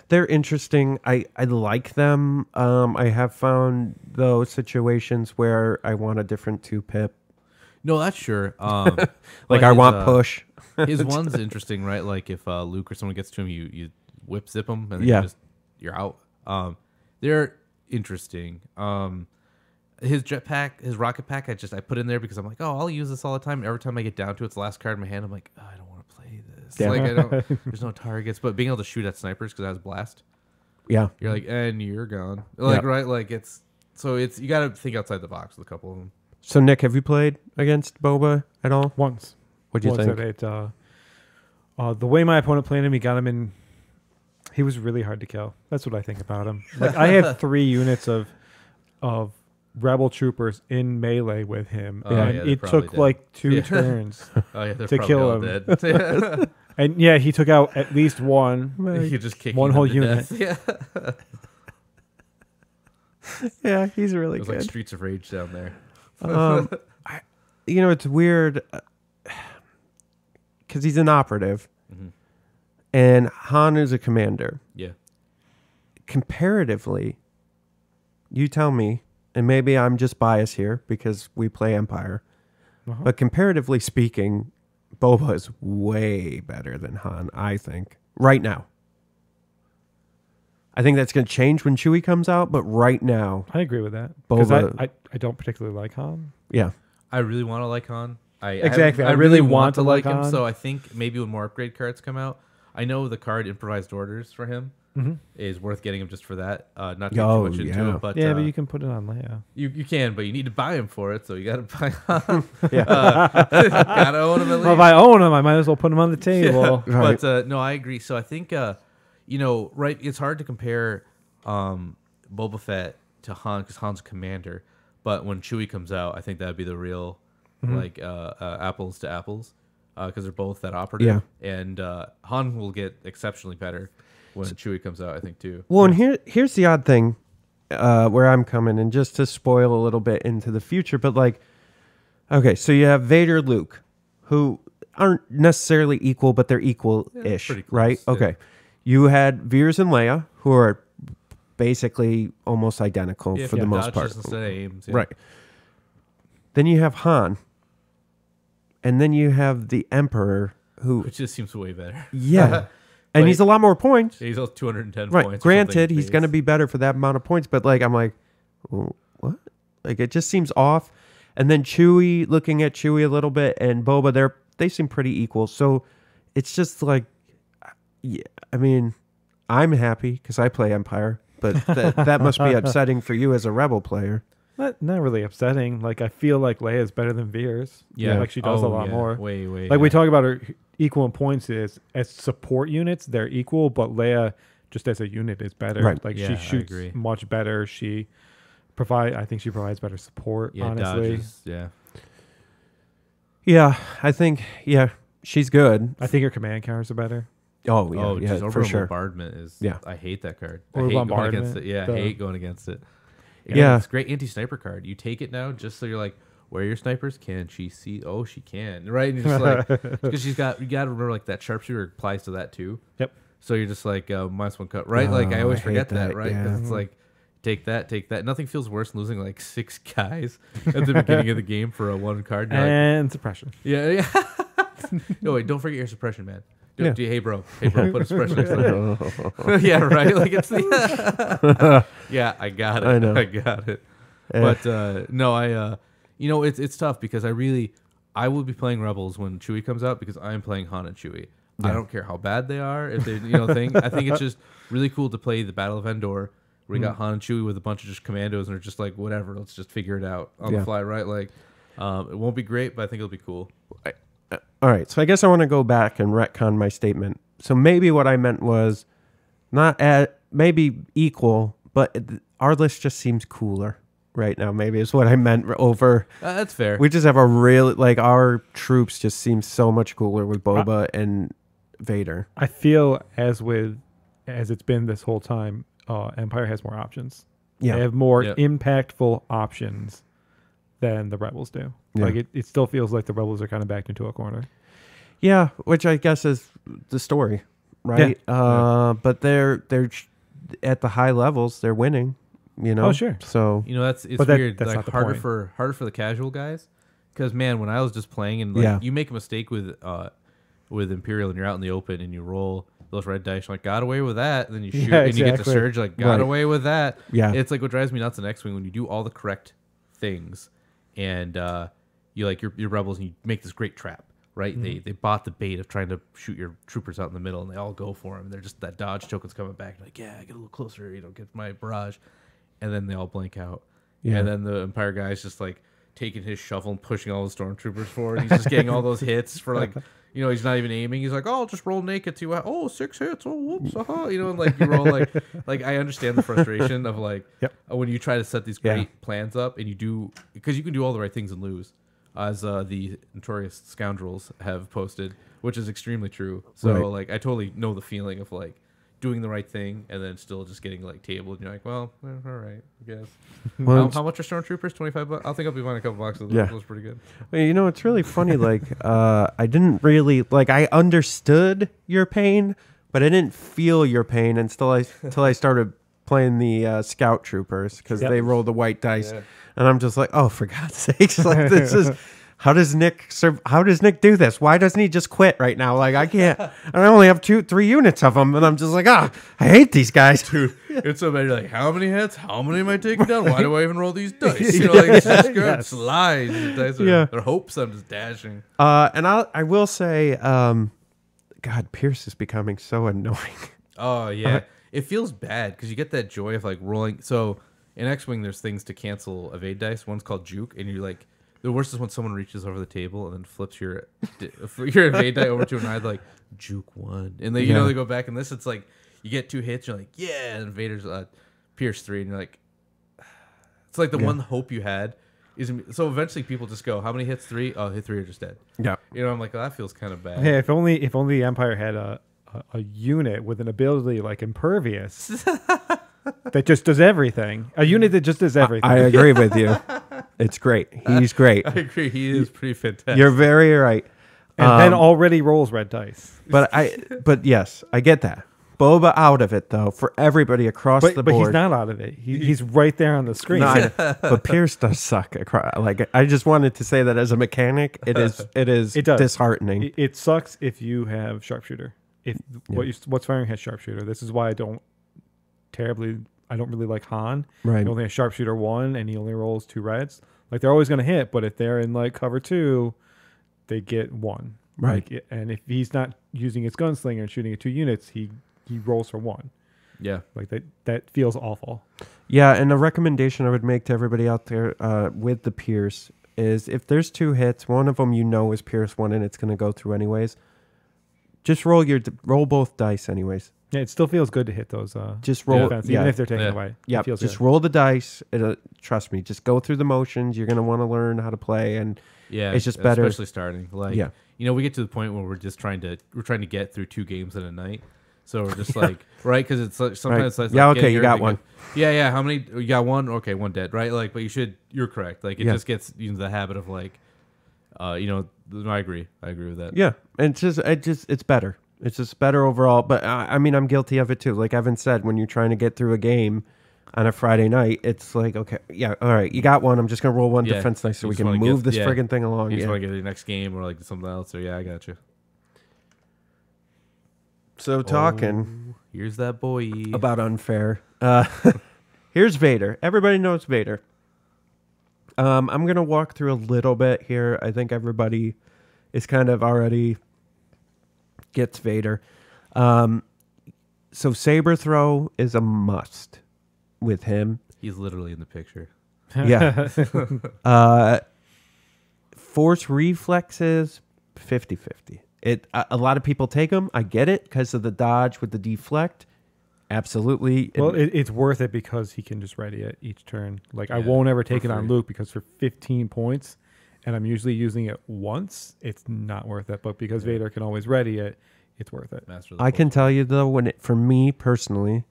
they're interesting. I like them. I have found those situations where I want a different 2 pip. No, that's sure. Like but I his, want push. His one's interesting, right? Like if Luke or someone gets to him, you whip zip them, and then Yeah. you're out. They're interesting. His jetpack, his rocket pack, I put in there because I'm like, oh, I'll use this all the time. Every time I get down to it, it's the last card in my hand. I'm like, oh, I don't want to play this. Yeah. Like there's no targets, but being able to shoot at snipers because I was blast, Yeah. you're like, and you're gone. Like Yeah. right, like it's you got to think outside the box with a couple of them. So Nick, have you played against Boba at all? Once. What do you Once think? The way my opponent played him, he got him in. He was really hard to kill. That's what I think about him. Like I had 3 units of rebel troopers in melee with him, Oh, and yeah, they're it probably took dead. like 2 Yeah. turns. Oh yeah, they're To probably kill all him. dead. And yeah, he took out at least one. You just kick One them whole to unit. death. Yeah. Yeah, he's really It was like Streets of Rage down there. It's weird because he's an operative, Mhm. and Han is a commander. Yeah. Comparatively, you tell me, and maybe I'm just biased here because we play Empire, Uh-huh. but comparatively speaking, Boba is way better than Han, I think, right now. I think that's going to change when Chewie comes out, but right now, I agree with that. Because Boba- I don't particularly like Han. yeah. I really want to like Han. Exactly. I I really really want to want like to like him. Han. So I think maybe when more upgrade cards come out, I know the card Improvised Orders for him is worth getting him just for that. Not to get Oh, too much into yeah. it, but Yeah, but you can put it on Leia. you can, but you need to buy him for it. So you got to buy Han. Yeah. Gotta own him at least. Well, if I own him, I might as well put him on the table. Right. But no, I agree. So I think right, it's hard to compare Boba Fett to Han because Han's commander. But when Chewie comes out, I think that'd be the real like apples to apples because they're both that operative. Yeah. And Han will get exceptionally better when Chewie comes out, I think too. Well, and here's the odd thing where I'm coming, and just to spoil a little bit into the future, but like, okay, so you have Vader, Luke, who aren't necessarily equal, but they're equal-ish, pretty close, right? yeah. Okay. You had Veers and Leia, who are basically almost identical Yeah, for if the you most have part. dodges instead of aims, yeah. Right. Then you have Han, and then you have the Emperor, who, Which just seems way better. yeah. And he's a lot more points. He's 210 Right. points. Granted, he's going to be better for that amount of points, but like, I'm like, what? Like, it just seems off. And then Chewie, looking at Chewie a little bit, and Boba, they seem pretty equal. So it's just like, yeah, I mean, I'm happy because I play Empire, but that must be upsetting for you as a Rebel player. Not really upsetting. Like, I feel like Leia's better than Veers. Yeah. Like, she does a lot more. Way. Like, we talk about her equal in points as support units, they're equal, but Leia, just as a unit, is better. Right. Like, Yeah, she I shoots agree. much better. I think she provides better support, Yeah, honestly. dodges, yeah. Yeah, I think, she's good. I think her command counters are better. Oh, yeah, Oh, just for orbital sure. bombardment is. Yeah. I hate that card. Or I hate going bombardment, against it. Yeah, I the- hate going against it. Yeah. It's a great anti-sniper card. You take it now just so you're like, where are your snipers? Can she see? Oh, she can. Right? And you're just like, because you got to remember, like, that sharpshooter applies to that too. Yep. So you're just like, -1 cut. Right? Like, I Oh, always I hate forget that, that, right? yeah. Because it's like, take that. Nothing feels worse than losing like 6 guys at the beginning of the game for a 1 card. You're like, And suppression. yeah. No, wait, don't forget your suppression, man. Yeah. Hey, bro, put a suppression next to that. Yeah, right. Like it's the. Yeah, I got it. I know. I got it. But no, you know, it's tough because I will be playing Rebels when Chewie comes out because I'm playing Han and Chewie. I don't care how bad they are. If they, I think it's just really cool to play the Battle of Endor. where you got Han and Chewie with a bunch of just commandos and are just like, whatever, let's just figure it out on the fly, right? Like, it won't be great, but I think it'll be cool. All right, so I guess I want to go back and retcon my statement. So maybe what I meant was not at maybe equal, but our list just seems cooler right now. Maybe is what I meant over. That's fair. We just have a real our troops just seem so much cooler with Boba and Vader. I feel as it's been this whole time, Empire has more options. Yeah, They have more Yep. impactful options than the Rebels do. Yeah. Like it still feels like the Rebels are kind of backed into a corner. yeah, which I guess is the story, right? But they're at the high levels, they're winning. You know, Oh, sure. So You know, it's But that- weird. that's Like not the harder point. for the casual guys, because man, when I was just playing and like you make a mistake with Imperial and you're out in the open and you roll those red dice, you're like got away with that, and then you shoot Yeah, and you get the exactly. surge, like got Right. away with that. Yeah. It's like what drives me nuts in X-Wing when you do all the correct things and you like your rebels and you make this great trap. Right, they bought the bait of trying to shoot your troopers out in the middle, and they all go for them. They're just that dodge token's coming back. Like, yeah, get a little closer, get my barrage, and then they all blank out. Yeah. And then the Empire guy's just like taking his shovel and pushing all the stormtroopers forward. He's just getting all those hits for like, he's not even aiming. He's like, oh, I'll just roll naked to 6 hits. Oh, whoops, and like you roll like I understand the frustration of like when you try to set these great plans up and you do because you can do all the right things and lose. As the notorious scoundrels have posted, which is extremely true. So, like, I totally know the feeling of, like, doing the right thing and then still just getting, like, tabled. And you're like, well, all right, I guess. Well, How much are stormtroopers? $25? I think I'll be buying a couple boxes. Yeah. That was pretty good. it's really funny. Like, I didn't really I understood your pain, but I didn't feel your pain until I started playing the scout troopers because they roll the white dice, and I'm just like, oh, for God's sakes! Like, this is how does Nick do this? Why doesn't he just quit right now? Like, I can't. I only have 2-3 units of them, and I'm just like, I hate these guys. Dude, it's so bad. You're like, how many hits? How many am I taking down? Why do I even roll these dice? It's just good. Slide. These dice are, their hopes I'm just dashing. And I will say, God, Pierce is becoming so annoying. Oh yeah, it feels bad because you get that joy of like rolling. So in X-Wing, there's things to cancel evade dice. One's called juke, and you're like, the worst is when someone reaches over the table and then flips your evade die over to an eye like juke 1, and they they go back. And this, it's like you get 2 hits, you're like and Vader's Pierce 3, and you're like, it's like the one hope you had. So eventually people just go, how many hits? 3? Oh, hit 3 are just dead. Yeah. I'm like, that feels kind of bad. Hey, if only the Empire had a unit with an ability like Impervious that just does everything. A unit that just does everything. I agree with you. It's great. He's great. I agree. He is pretty fantastic. You're very right. and then already rolls red dice. But yes, I get that. Boba out of it though for everybody across the board. But he's not out of it. He's right there on the screen. No, but Pierce does suck. Like I just wanted to say that as a mechanic, it is It does. disheartening. It sucks if you have sharpshooter. if what's firing has sharpshooter. This is why I don't really like Han. Right. He only has sharpshooter 1 and he only rolls 2 reds. Like they're always going to hit, but if they're in like cover 2, they get 1. Right. Like, and if he's not using his gunslinger and shooting at 2 units, he rolls for 1. Yeah. Like that feels awful. Yeah, and a recommendation I would make to everybody out there with the Pierce is if there's 2 hits, one of them is Pierce 1 and it's going to go through anyways. Just roll both dice anyways. Yeah, it still feels good to hit those. Just roll, defense, even if they're taken away. Yeah, it feels just good. roll the dice. Trust me, just go through the motions. You're going to want to learn how to play, and it's just better. Especially starting. Like, we get to the point where we're trying to get through 2 games in a night. So we're just like, right? Because it's like sometimes right. it's like, okay, you got one. Yeah. How many? You got 1? Okay, 1 dead, right? Like, but you're correct. Like, it just gets into the habit of like, I agree. I agree with that. Yeah, and it's better. It's just better overall. But I mean, I'm guilty of it too. Like Evan said, when you're trying to get through a game on a Friday night, it's like, okay, yeah, all right, you got one. I'm just gonna roll 1 defense dice so we can move this friggin' thing along. You just want to get to the next game or like something else. So I got you. So talking here's that boy about unfair. Here's Vader. Everybody knows Vader. I'm gonna walk through a little bit here. I think everybody is kind of already gets Vader. So saber throw is a must with him. He's literally in the picture. Yeah. Force reflexes 50-50. A lot of people take them. I get it because of the dodge with the deflect. Absolutely. Well, it's worth it because he can just ready it each turn. Like I won't ever take it on Luke because for 15 points, and I'm usually using it once, it's not worth it. But because Vader can always ready it, it's worth it. I can tell you though, for me personally,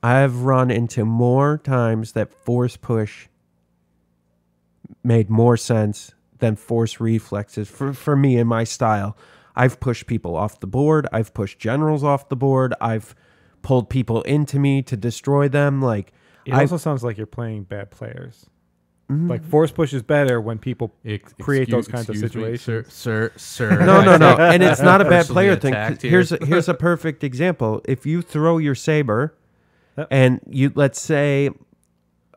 I've run into more times that force push made more sense than force reflexes for me in my style. I've pushed people off the board. I've pushed generals off the board. I've pulled people into me to destroy them. Like it also sounds like you're playing bad players. Like force push is better when people create those kinds of situations. Sir. No. And it's not a bad player thing. Here's a perfect example. If you throw your saber and you, let's say,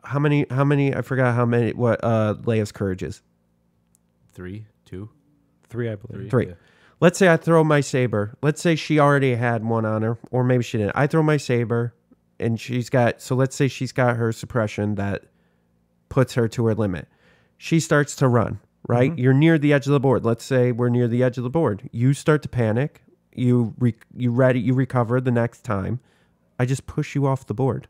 how many, I forgot how many, what Leia's courage is. 3, 2, 3, I believe. 3. Yeah. Let's say I throw my saber. Let's say she already had one on her, or maybe she didn't. I throw my saber, and let's say she's got her suppression that puts her to her limit. She starts to run, right? Mm-hmm. You're near the edge of the board. Let's say we're near the edge of the board. You start to panic. You recover the next time. I just push you off the board.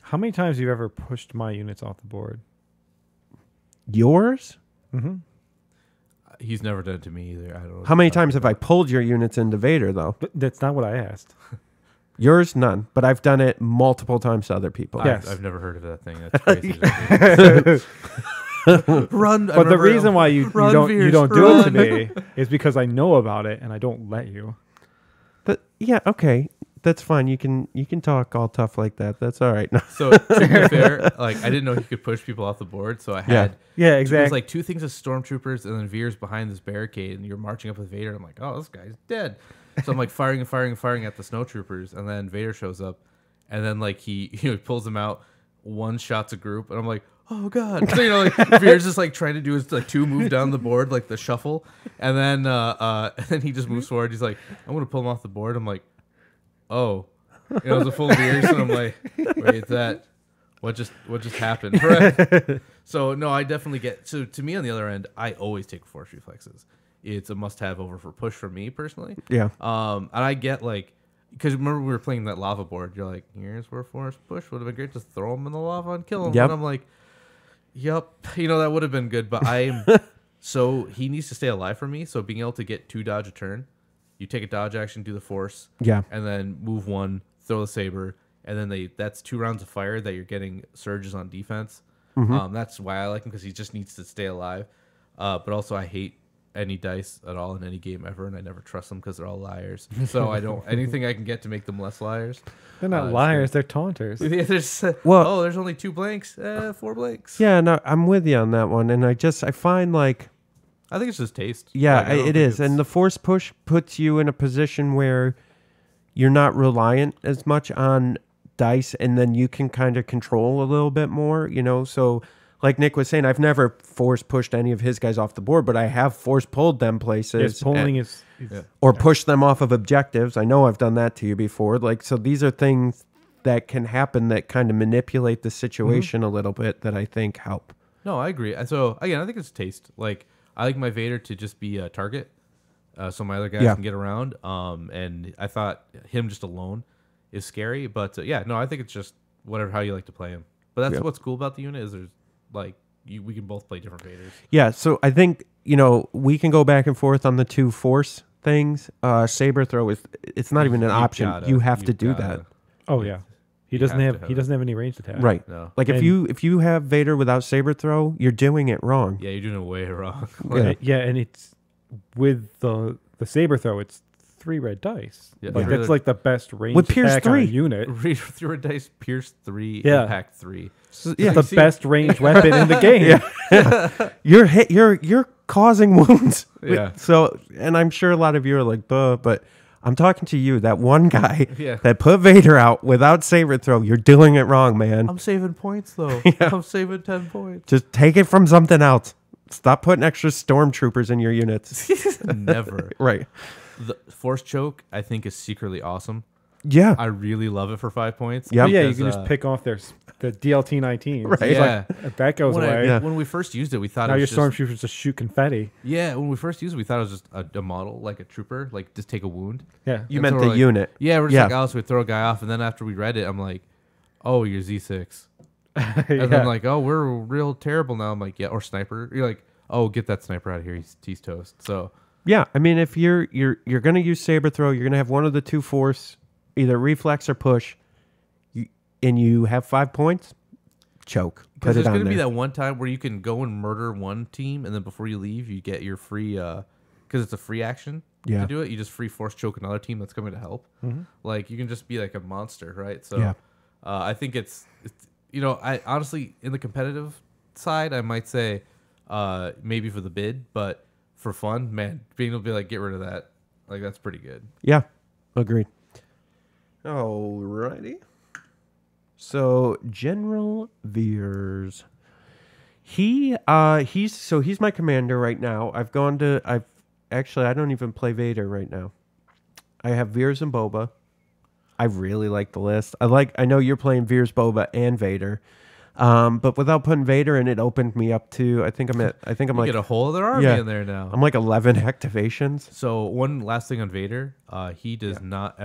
How many times have you ever pushed my units off the board? Yours? Mm-hmm. He's never done it to me either. I don't know. How many times have I pulled your units into Vader, though? But that's not what I asked. Yours, none. But I've done it multiple times to other people. Yes. I've never heard of that thing. That's crazy. Run. But the reason why you don't do it to me is because I know about it and I don't let you. But yeah, okay. That's fine. You can talk all tough like that. That's all right. So to be fair, like I didn't know you could push people off the board, so I had exactly. It was like 2 things of stormtroopers, and then Veer's behind this barricade, and you're marching up with Vader. I'm like, oh, this guy's dead. So I'm like firing at the snowtroopers, and then Vader shows up, and then like he pulls them out, 1 shots a group, and I'm like, oh god. So like Veer's just like trying to do his like 2 move down the board, like the shuffle, and then he just moves forward. He's like, I'm gonna pull him off the board. I'm like, oh, it was a full Veers, and I'm like, wait, what just happened? Right? So no, I definitely get. So to me, on the other end, I always take force reflexes. It's a must-have over for push for me personally. Yeah. And I get like, because remember we were playing that lava board. You're like, here's where force push would have been great. Just throw him in the lava and kill him. Yep. And I'm like, yep, that would have been good. But I'm so he needs to stay alive for me. So being able to get 2 dodge a turn. You take a dodge action, do the force, and then move 1, throw the saber, and then that's 2 rounds of fire that you're getting surges on defense. Mm-hmm. That's why I like him, because he just needs to stay alive. But also, I hate any dice at all in any game ever, and I never trust them because they're all liars. So I don't anything I can get to make them less liars. They're not liars; they're taunters. There's there's only 2 blanks, 4 blanks. Yeah, no, I'm with you on that one, and I find like I think it's just taste. Yeah, Like, I don't it think is. it's- And the force push puts you in a position where you're not reliant as much on dice, and then you can kind of control a little bit more, you know? So, like Nick was saying, I've never force pushed any of his guys off the board, but I have force pulled them places. Yes, polling and- is or push them off of objectives. I know I've done that to you before. Like, so these are things that can happen that kind of manipulate the situation a little bit that I think help. No, I agree. So again, I think it's taste. Like I like my Vader to just be a target, so my other guys Yeah. can get around. And I thought him just alone is scary, but yeah, no, I think it's just whatever how you like to play him. But that's Yeah. what's cool about the unit is there's like we can both play different Vaders. Yeah, so I think, you know, we can go back and forth on the two force things. Saber throw it's not even an option. You have to do that. Oh yeah, he You doesn't have have to he have doesn't have any ranged attack. Right. No. Like And- if you have Vader without saber throw, you're doing it wrong. Yeah, you're doing it way wrong. Yeah. Yeah, and it's with the saber throw. It's 3 red dice. Yeah. Like Yeah. that's like the best range With Pierce attack on a 3. unit. Read through a dice, pierce 3, Yeah. impact 3. Yeah. It's the best ranged weapon in the game. You're causing wounds. Yeah. So, and I'm sure a lot of you are like, "Buh," but I'm talking to you, that one guy Yeah. that put Vader out without saber throw. You're doing it wrong, man. I'm saving points though. I'm saving 10 points. Just take it from something else. Stop putting extra stormtroopers in your units. Never. Right. The force choke I think is secretly awesome. Yeah. I really love it for 5 points. Yep. Yeah, you because, can just pick off the DLT 19. Right. It's Yeah. like, if that goes when, away. Yeah. when we first used it, we thought Now it your was just, stormtroopers just shoot confetti. yeah. When we first used it, we thought it was just a model, like a trooper, like just take a wound. Yeah. You And meant so the we're like- unit. Yeah, we're just Yeah. like, oh, so we throw a guy off, and then after we read it, I'm like, oh, you're Z6, and Yeah. then like, oh, we're real terrible now. I'm like, yeah, or sniper. You're like, oh, get that sniper out of here. He's toast. So Yeah, I mean, if you're gonna use saber throw, you're gonna have one of the two force, either reflex or push, and you have 5 points. Choke. Put because it there's on gonna be there. that one time where you can go and murder one team, and then before you leave, you get your free because it's a free action. Yeah. To do it, you just free force choke another team that's coming to help. Like you can just be like a monster, right? So Yeah. I think it's I honestly in the competitive side, I might say maybe for the bid, but for fun, man, being able to be like get rid of that, like that's pretty good. Yeah, agreed. Alrighty. So General Veers, he's my commander right now. I don't even play Vader right now. I have Veers and Boba. I really like the list. I know you're playing Veers, Boba, and Vader. But without putting Vader in, it opened me up to, I think I'm You like get a whole other army yeah. in there now. I'm like 11 activations. So one last thing on Vader, he does not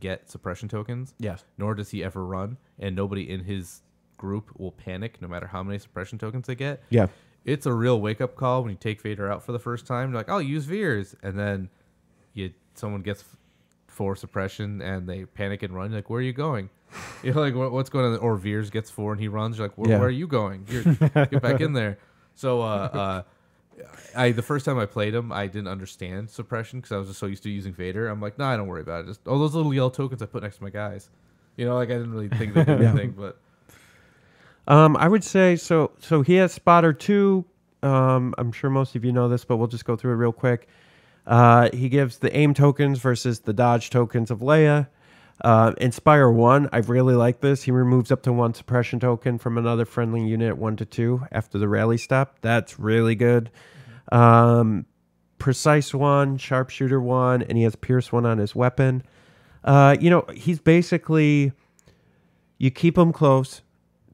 get suppression tokens. Yes. Nor does he ever run, and nobody in his group will panic no matter how many suppression tokens they get. Yeah. It's a real wake up call when you take Vader out for the first time. You're like, I'll use Veers, and then someone gets 4 suppression and they panic and run. You're like, where are you going? You're like, what's going on? Or Veers gets 4 and he runs. You're like, where are you going? Get back in there. So the first time I played him, I didn't understand suppression because I was just so used to using Vader. I'm like, nah, don't worry about it. Just all those little yellow tokens I put next to my guys. Like I didn't really think they did anything, but I would say so he has spotter 2. I'm sure most of you know this, but we'll just go through it real quick. He gives the aim tokens versus the dodge tokens of Leia. Inspire 1, I really like this. He removes up to 1 suppression token from another friendly unit 1 to 2 after the rally step. That's really good. Precise 1, sharpshooter 1, and he has pierce 1 on his weapon. He's basically, you keep him close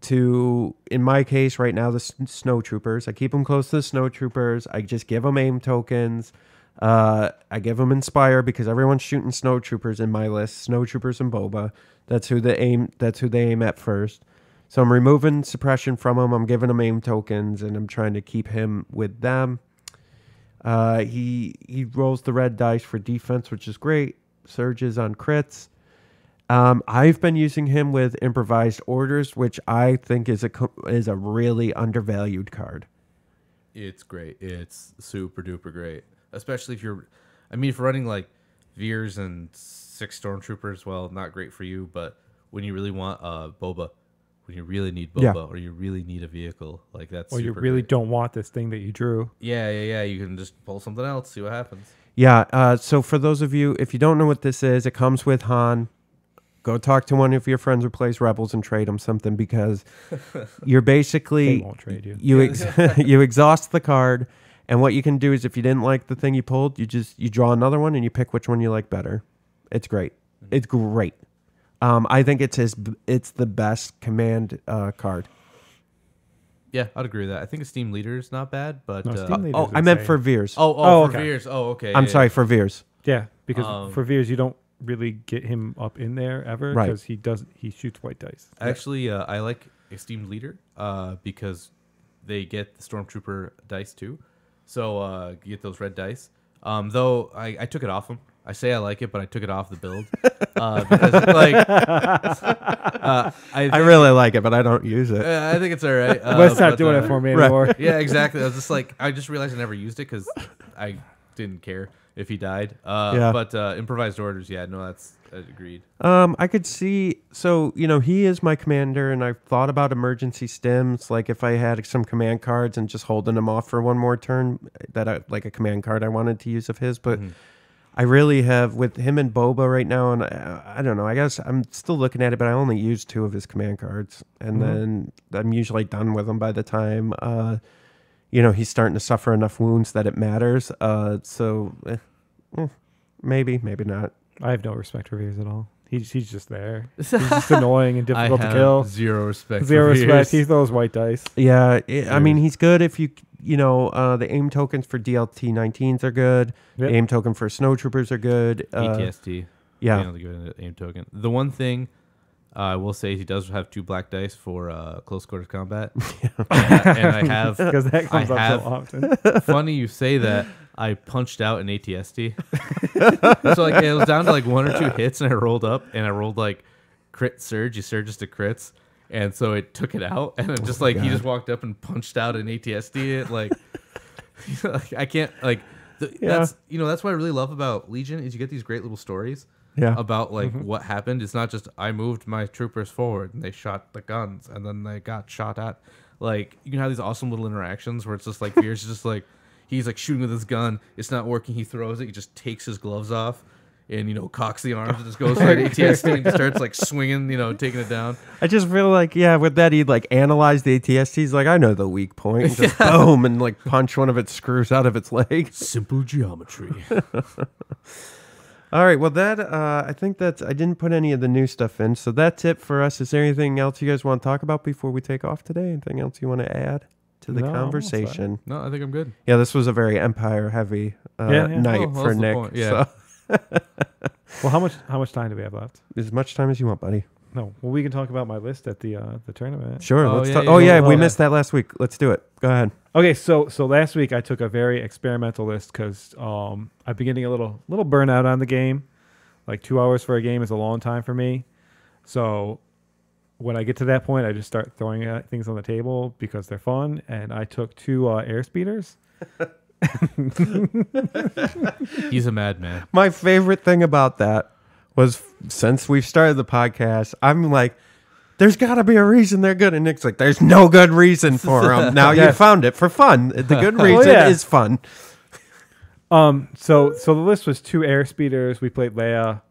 to, in my case right now, the snow troopers. I keep them close to the snow troopers. I just give them aim tokens. I give them inspire because everyone's shooting snow troopers in my list. Snow troopers and Boba. That's who they aim at first. So I'm removing suppression from him. I'm giving him aim tokens, and I'm trying to keep him with them. He rolls the red dice for defense, which is great. Surges on crits. I've been using him with improvised orders, which I think is a really undervalued card. it's great. It's super duper great. Especially if you're running like Veers and 6 stormtroopers, well, not great for you, but when you really want Boba, when you really need Boba Yeah. or you really need a vehicle. Like that's Or you super really great. don't want this thing that you drew. Yeah. You can just pull something else, see what happens. Yeah. So for those of you, if you don't know what this is, it comes with Han. Go talk to one of your friends who plays Rebels and trade them something, because you're They basically won't trade you. you exhaust the card, and what you can do is if you didn't like the thing you pulled, you draw another one and you pick which one you like better. It's great. It's great. I think it's the best command card. Yeah, I'd agree with that. I think Esteemed Leader is not bad, but No, Steam Leader Oh, is I meant insane. for Veers. for okay. Veers. Oh, okay. I'm yeah, sorry, for Veers. Yeah, because for Veers you don't really get him up in there ever, Right. because he shoots white dice. Actually, I like Esteemed Leader because they get the Stormtrooper dice too. So you get those red dice. Though I took it off them. I say I like it, but I took it off the build because like I really like it, but I don't use it. I think it's all right. Wes not but, doing it for me right. anymore. Yeah, exactly. I was just like, I just realized I never used it because I didn't care if he died. Yeah. But improvised orders, yeah, no, that's agreed. I could see. So he is my commander, and I've thought about emergency stims. Like if I had some command cards and just holding them off for one more turn, like a command card I wanted to use of his, but. I really have with him and Boba right now, and I don't know. I guess I'm still looking at it, but I only use 2 of his command cards, and then I'm usually done with him by the time he's starting to suffer enough wounds that it matters. Maybe not. I have no respect for Veers at all. He's just there. He's just annoying and difficult I to have kill. zero respect. Zero for respect. Veers. He throws white dice. Yeah, I mean he's good if the aim tokens for DLT 19s are good. Yep. The aim token for snowtroopers are good. ATST. Yeah. Being able to give it an aim token. The one thing I will say, he does have 2 black dice for close quarters combat, and I have Because that comes I up have- so often. Funny you say that. I punched out an ATST. So like it was down to like 1 or 2 hits, and I rolled up, and I rolled like crit surge. You surges to crits, and so it took it out, and it just like he just walked up and punched out an ATST. It like I can't like. That's that's what I really love about Legion is you get these great little stories. Yeah. About like what happened. It's not just I moved my troopers forward and they shot the guns and then they got shot at. Like you can have these awesome little interactions where it's just like Veers is just like he's like shooting with his gun. It's not working. He throws it. He just takes his gloves off and cocks the arms and just goes for an ATST and just starts like swinging, taking it down. I just feel like, with that, he'd like analyze the ATST. He's like, I know the weak point. And just boom, and like punch one of its screws out of its leg. Simple geometry. All right. Well, I think I didn't put any of the new stuff in. So that's it for us. Is there anything else you guys want to talk about before we take off today? Anything else you want to add to the No, I'm all conversation? No, I think I'm good. Yeah, this was a very Empire heavy night Oh, well, for that's the Nick. point, yeah. So Well, how much time do we have left? as much time as you want, buddy. No. Well, we can talk about my list at the tournament. Sure. Oh, Let's yeah, talk. yeah, Oh, yeah, yeah. well, We yeah. missed that last week. Let's do it. Go ahead. Okay, so last week I took a very experimental list because I've been getting a little burnout on the game. Like 2 hours for a game is a long time for me. So when I get to that point, I just start throwing things on the table because they're fun. And I took 2 air speeders. He's a madman. My favorite thing about that was since we've started the podcast, I'm like, there's got to be a reason they're good. And Nick's like, there's no good reason for them. Now you found it for fun. The good reason yeah. is fun. So the list was 2 air speeders. We played Leia,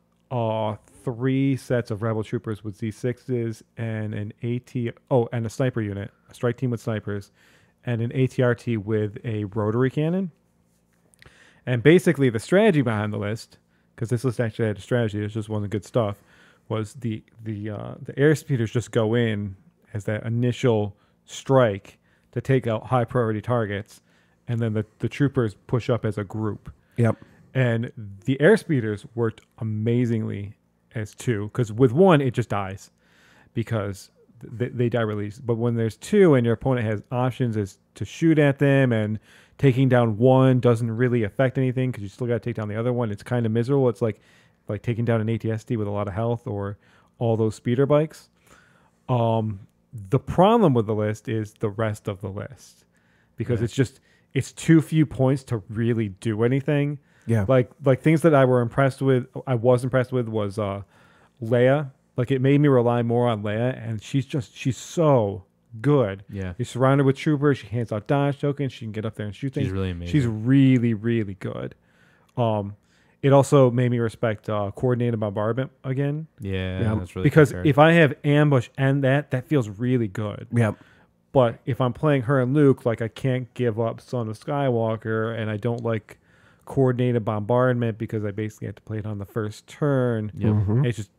3 sets of Rebel Troopers with Z6s, and and a sniper unit, a strike team with snipers, and an ATRT with a rotary cannon. And basically, the strategy behind the list, because this list actually had a strategy, it just wasn't good stuff, was the air speeders just go in as that initial strike to take out high priority targets, and then the troopers push up as a group. Yep. And the air speeders worked amazingly as 2, because with 1 it just dies because they die release. But when there's 2 and your opponent has options as to shoot at them, and taking down 1 doesn't really affect anything because you still got to take down the other one, it's kind of miserable. It's like taking down an ATST with a lot of health or all those speeder bikes. The problem with the list is the rest of the list, because it's too few points to really do anything. Yeah. Like things that I was impressed with was Leia Like, it made me rely more on Leia, and she's so good. Yeah. You're surrounded with troopers. She hands out dodge tokens. She can get up there and shoot things. She's really amazing. She's really, really good. It also made me respect coordinated bombardment again. Yeah, that's really because good. if I have ambush and that feels really good. Yep. But if I'm playing her and Luke, like, I can't give up Son of Skywalker, and I don't like coordinated bombardment because I basically have to play it on the first turn. Yep. Mm-hmm. It's just,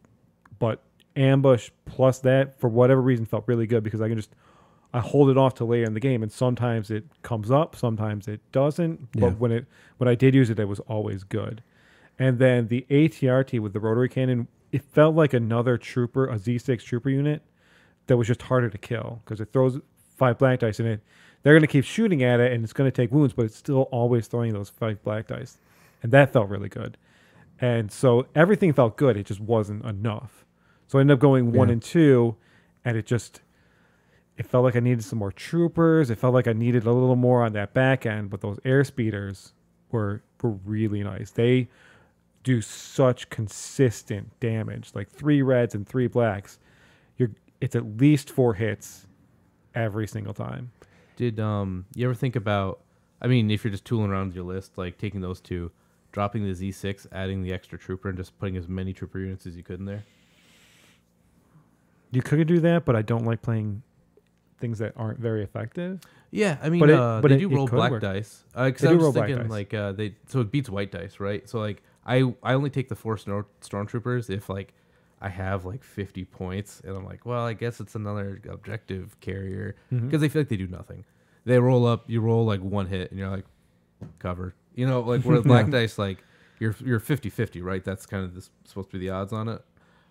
but ambush plus that, for whatever reason, felt really good because I hold it off to later in the game, and sometimes it comes up, sometimes it doesn't. Yeah. But when I did use it, it was always good. And then the ATRT with the rotary cannon, it felt like another trooper, a Z6 trooper unit that was just harder to kill because it throws 5 black dice in it. They're going to keep shooting at it, and it's going to take wounds, but it's still always throwing those 5 black dice. And that felt really good. And so everything felt good. It just wasn't enough. So I ended up going 1 and 2, and it felt like I needed some more troopers. It felt like I needed a little more on that back end, but those air speeders were really nice. They do such consistent damage, like 3 reds and 3 blacks. It's at least 4 hits every single time. Did you ever think about, I mean, if you're just tooling around with your list, like taking those 2, dropping the Z6, adding the extra trooper, and just putting as many trooper units as you could in there? You could do that, but I don't like playing things that aren't very effective. Yeah, I mean, But they it do roll could black work. dice. Because They I do was roll black thinking, dice. so it beats white dice, right? So, like, I only take the 4 stormtroopers if, like, I have, like, 50 points, and I'm like, well, I guess it's another objective carrier, because they feel like they do nothing. They roll up, you roll, like, 1 hit, and you're like, cover. You know, like, where black dice, like, you're 50-50, right? That's kind of supposed to be the odds on it,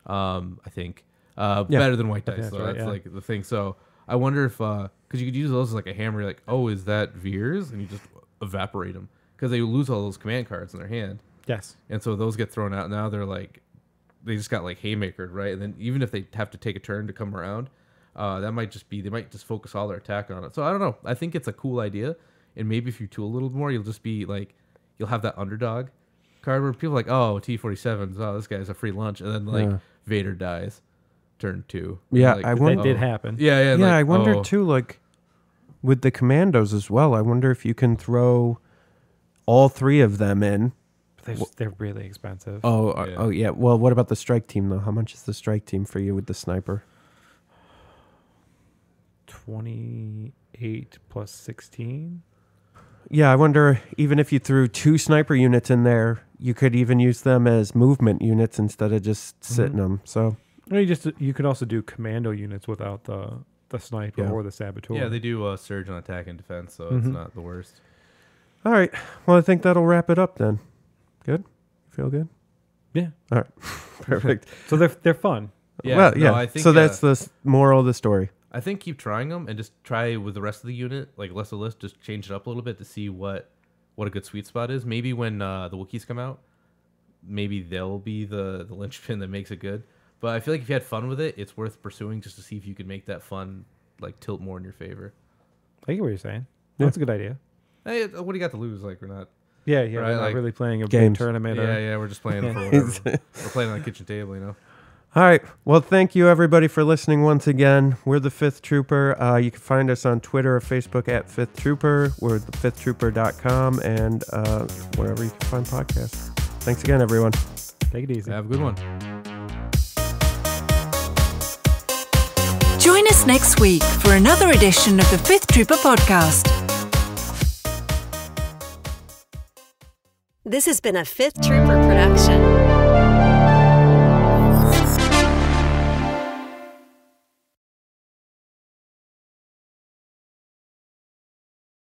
I think. Better than white dice, that's so right, that's, yeah. like, the thing. So, I wonder if, because you could use those as, like, a hammer, you're like, oh, is that Veers? And you just evaporate them, because they lose all those command cards in their hand. Yes. And so those get thrown out. Now they're like, they just got like haymakered, right? And then even if they have to take a turn to come around, that might just be, they might just focus all their attack on it. So I don't know. I think it's a cool idea. And maybe if you tool a little more, you'll just be like, you'll have that underdog card where people are like, oh, T-47s, oh, this guy's a free lunch. And then like Vader dies turn 2. Yeah, Like, I That wonder. did happen. Yeah. Yeah, like, I wonder oh. too, like with the commandos as well. I wonder if you can throw all 3 of them in. They're really expensive. Oh yeah. Well, what about the strike team though? How much is the strike team for you with the sniper? 28 plus 16. Yeah, I wonder even if you threw 2 sniper units in there, you could even use them as movement units instead of just sitting them. So Or you could also do commando units without the sniper or the saboteur. Yeah, they do surge on attack and defense, so it's not the worst. all right. Well, I think that'll wrap it up then. Good? Feel good? Yeah. All right. Perfect. So they're fun. Yeah, well, no, yeah. I think, so that's the moral of the story. I think keep trying them and just try with the rest of the unit, like less of the list, just change it up a little bit to see what a good sweet spot is. Maybe when the Wookiees come out, maybe they'll be the linchpin that makes it good. But I feel like if you had fun with it, it's worth pursuing just to see if you can make that fun like tilt more in your favor. I get what you're saying. Yeah. That's a good idea. Hey, what do you got to lose? Like we're not. Yeah, Right, we're not like really playing a games. big tournament. Yeah, we're just playing for whatever. We're playing on the kitchen table, you know. All right. Well, thank you everybody for listening once again. We're the Fifth Trooper. You can find us on Twitter or Facebook at Fifth Trooper. We're thefifthtrooper.com and wherever you can find podcasts. Thanks again, everyone. Take it easy. Have a good one. Join us next week for another edition of the Fifth Trooper podcast. This has been a Fifth Trooper production.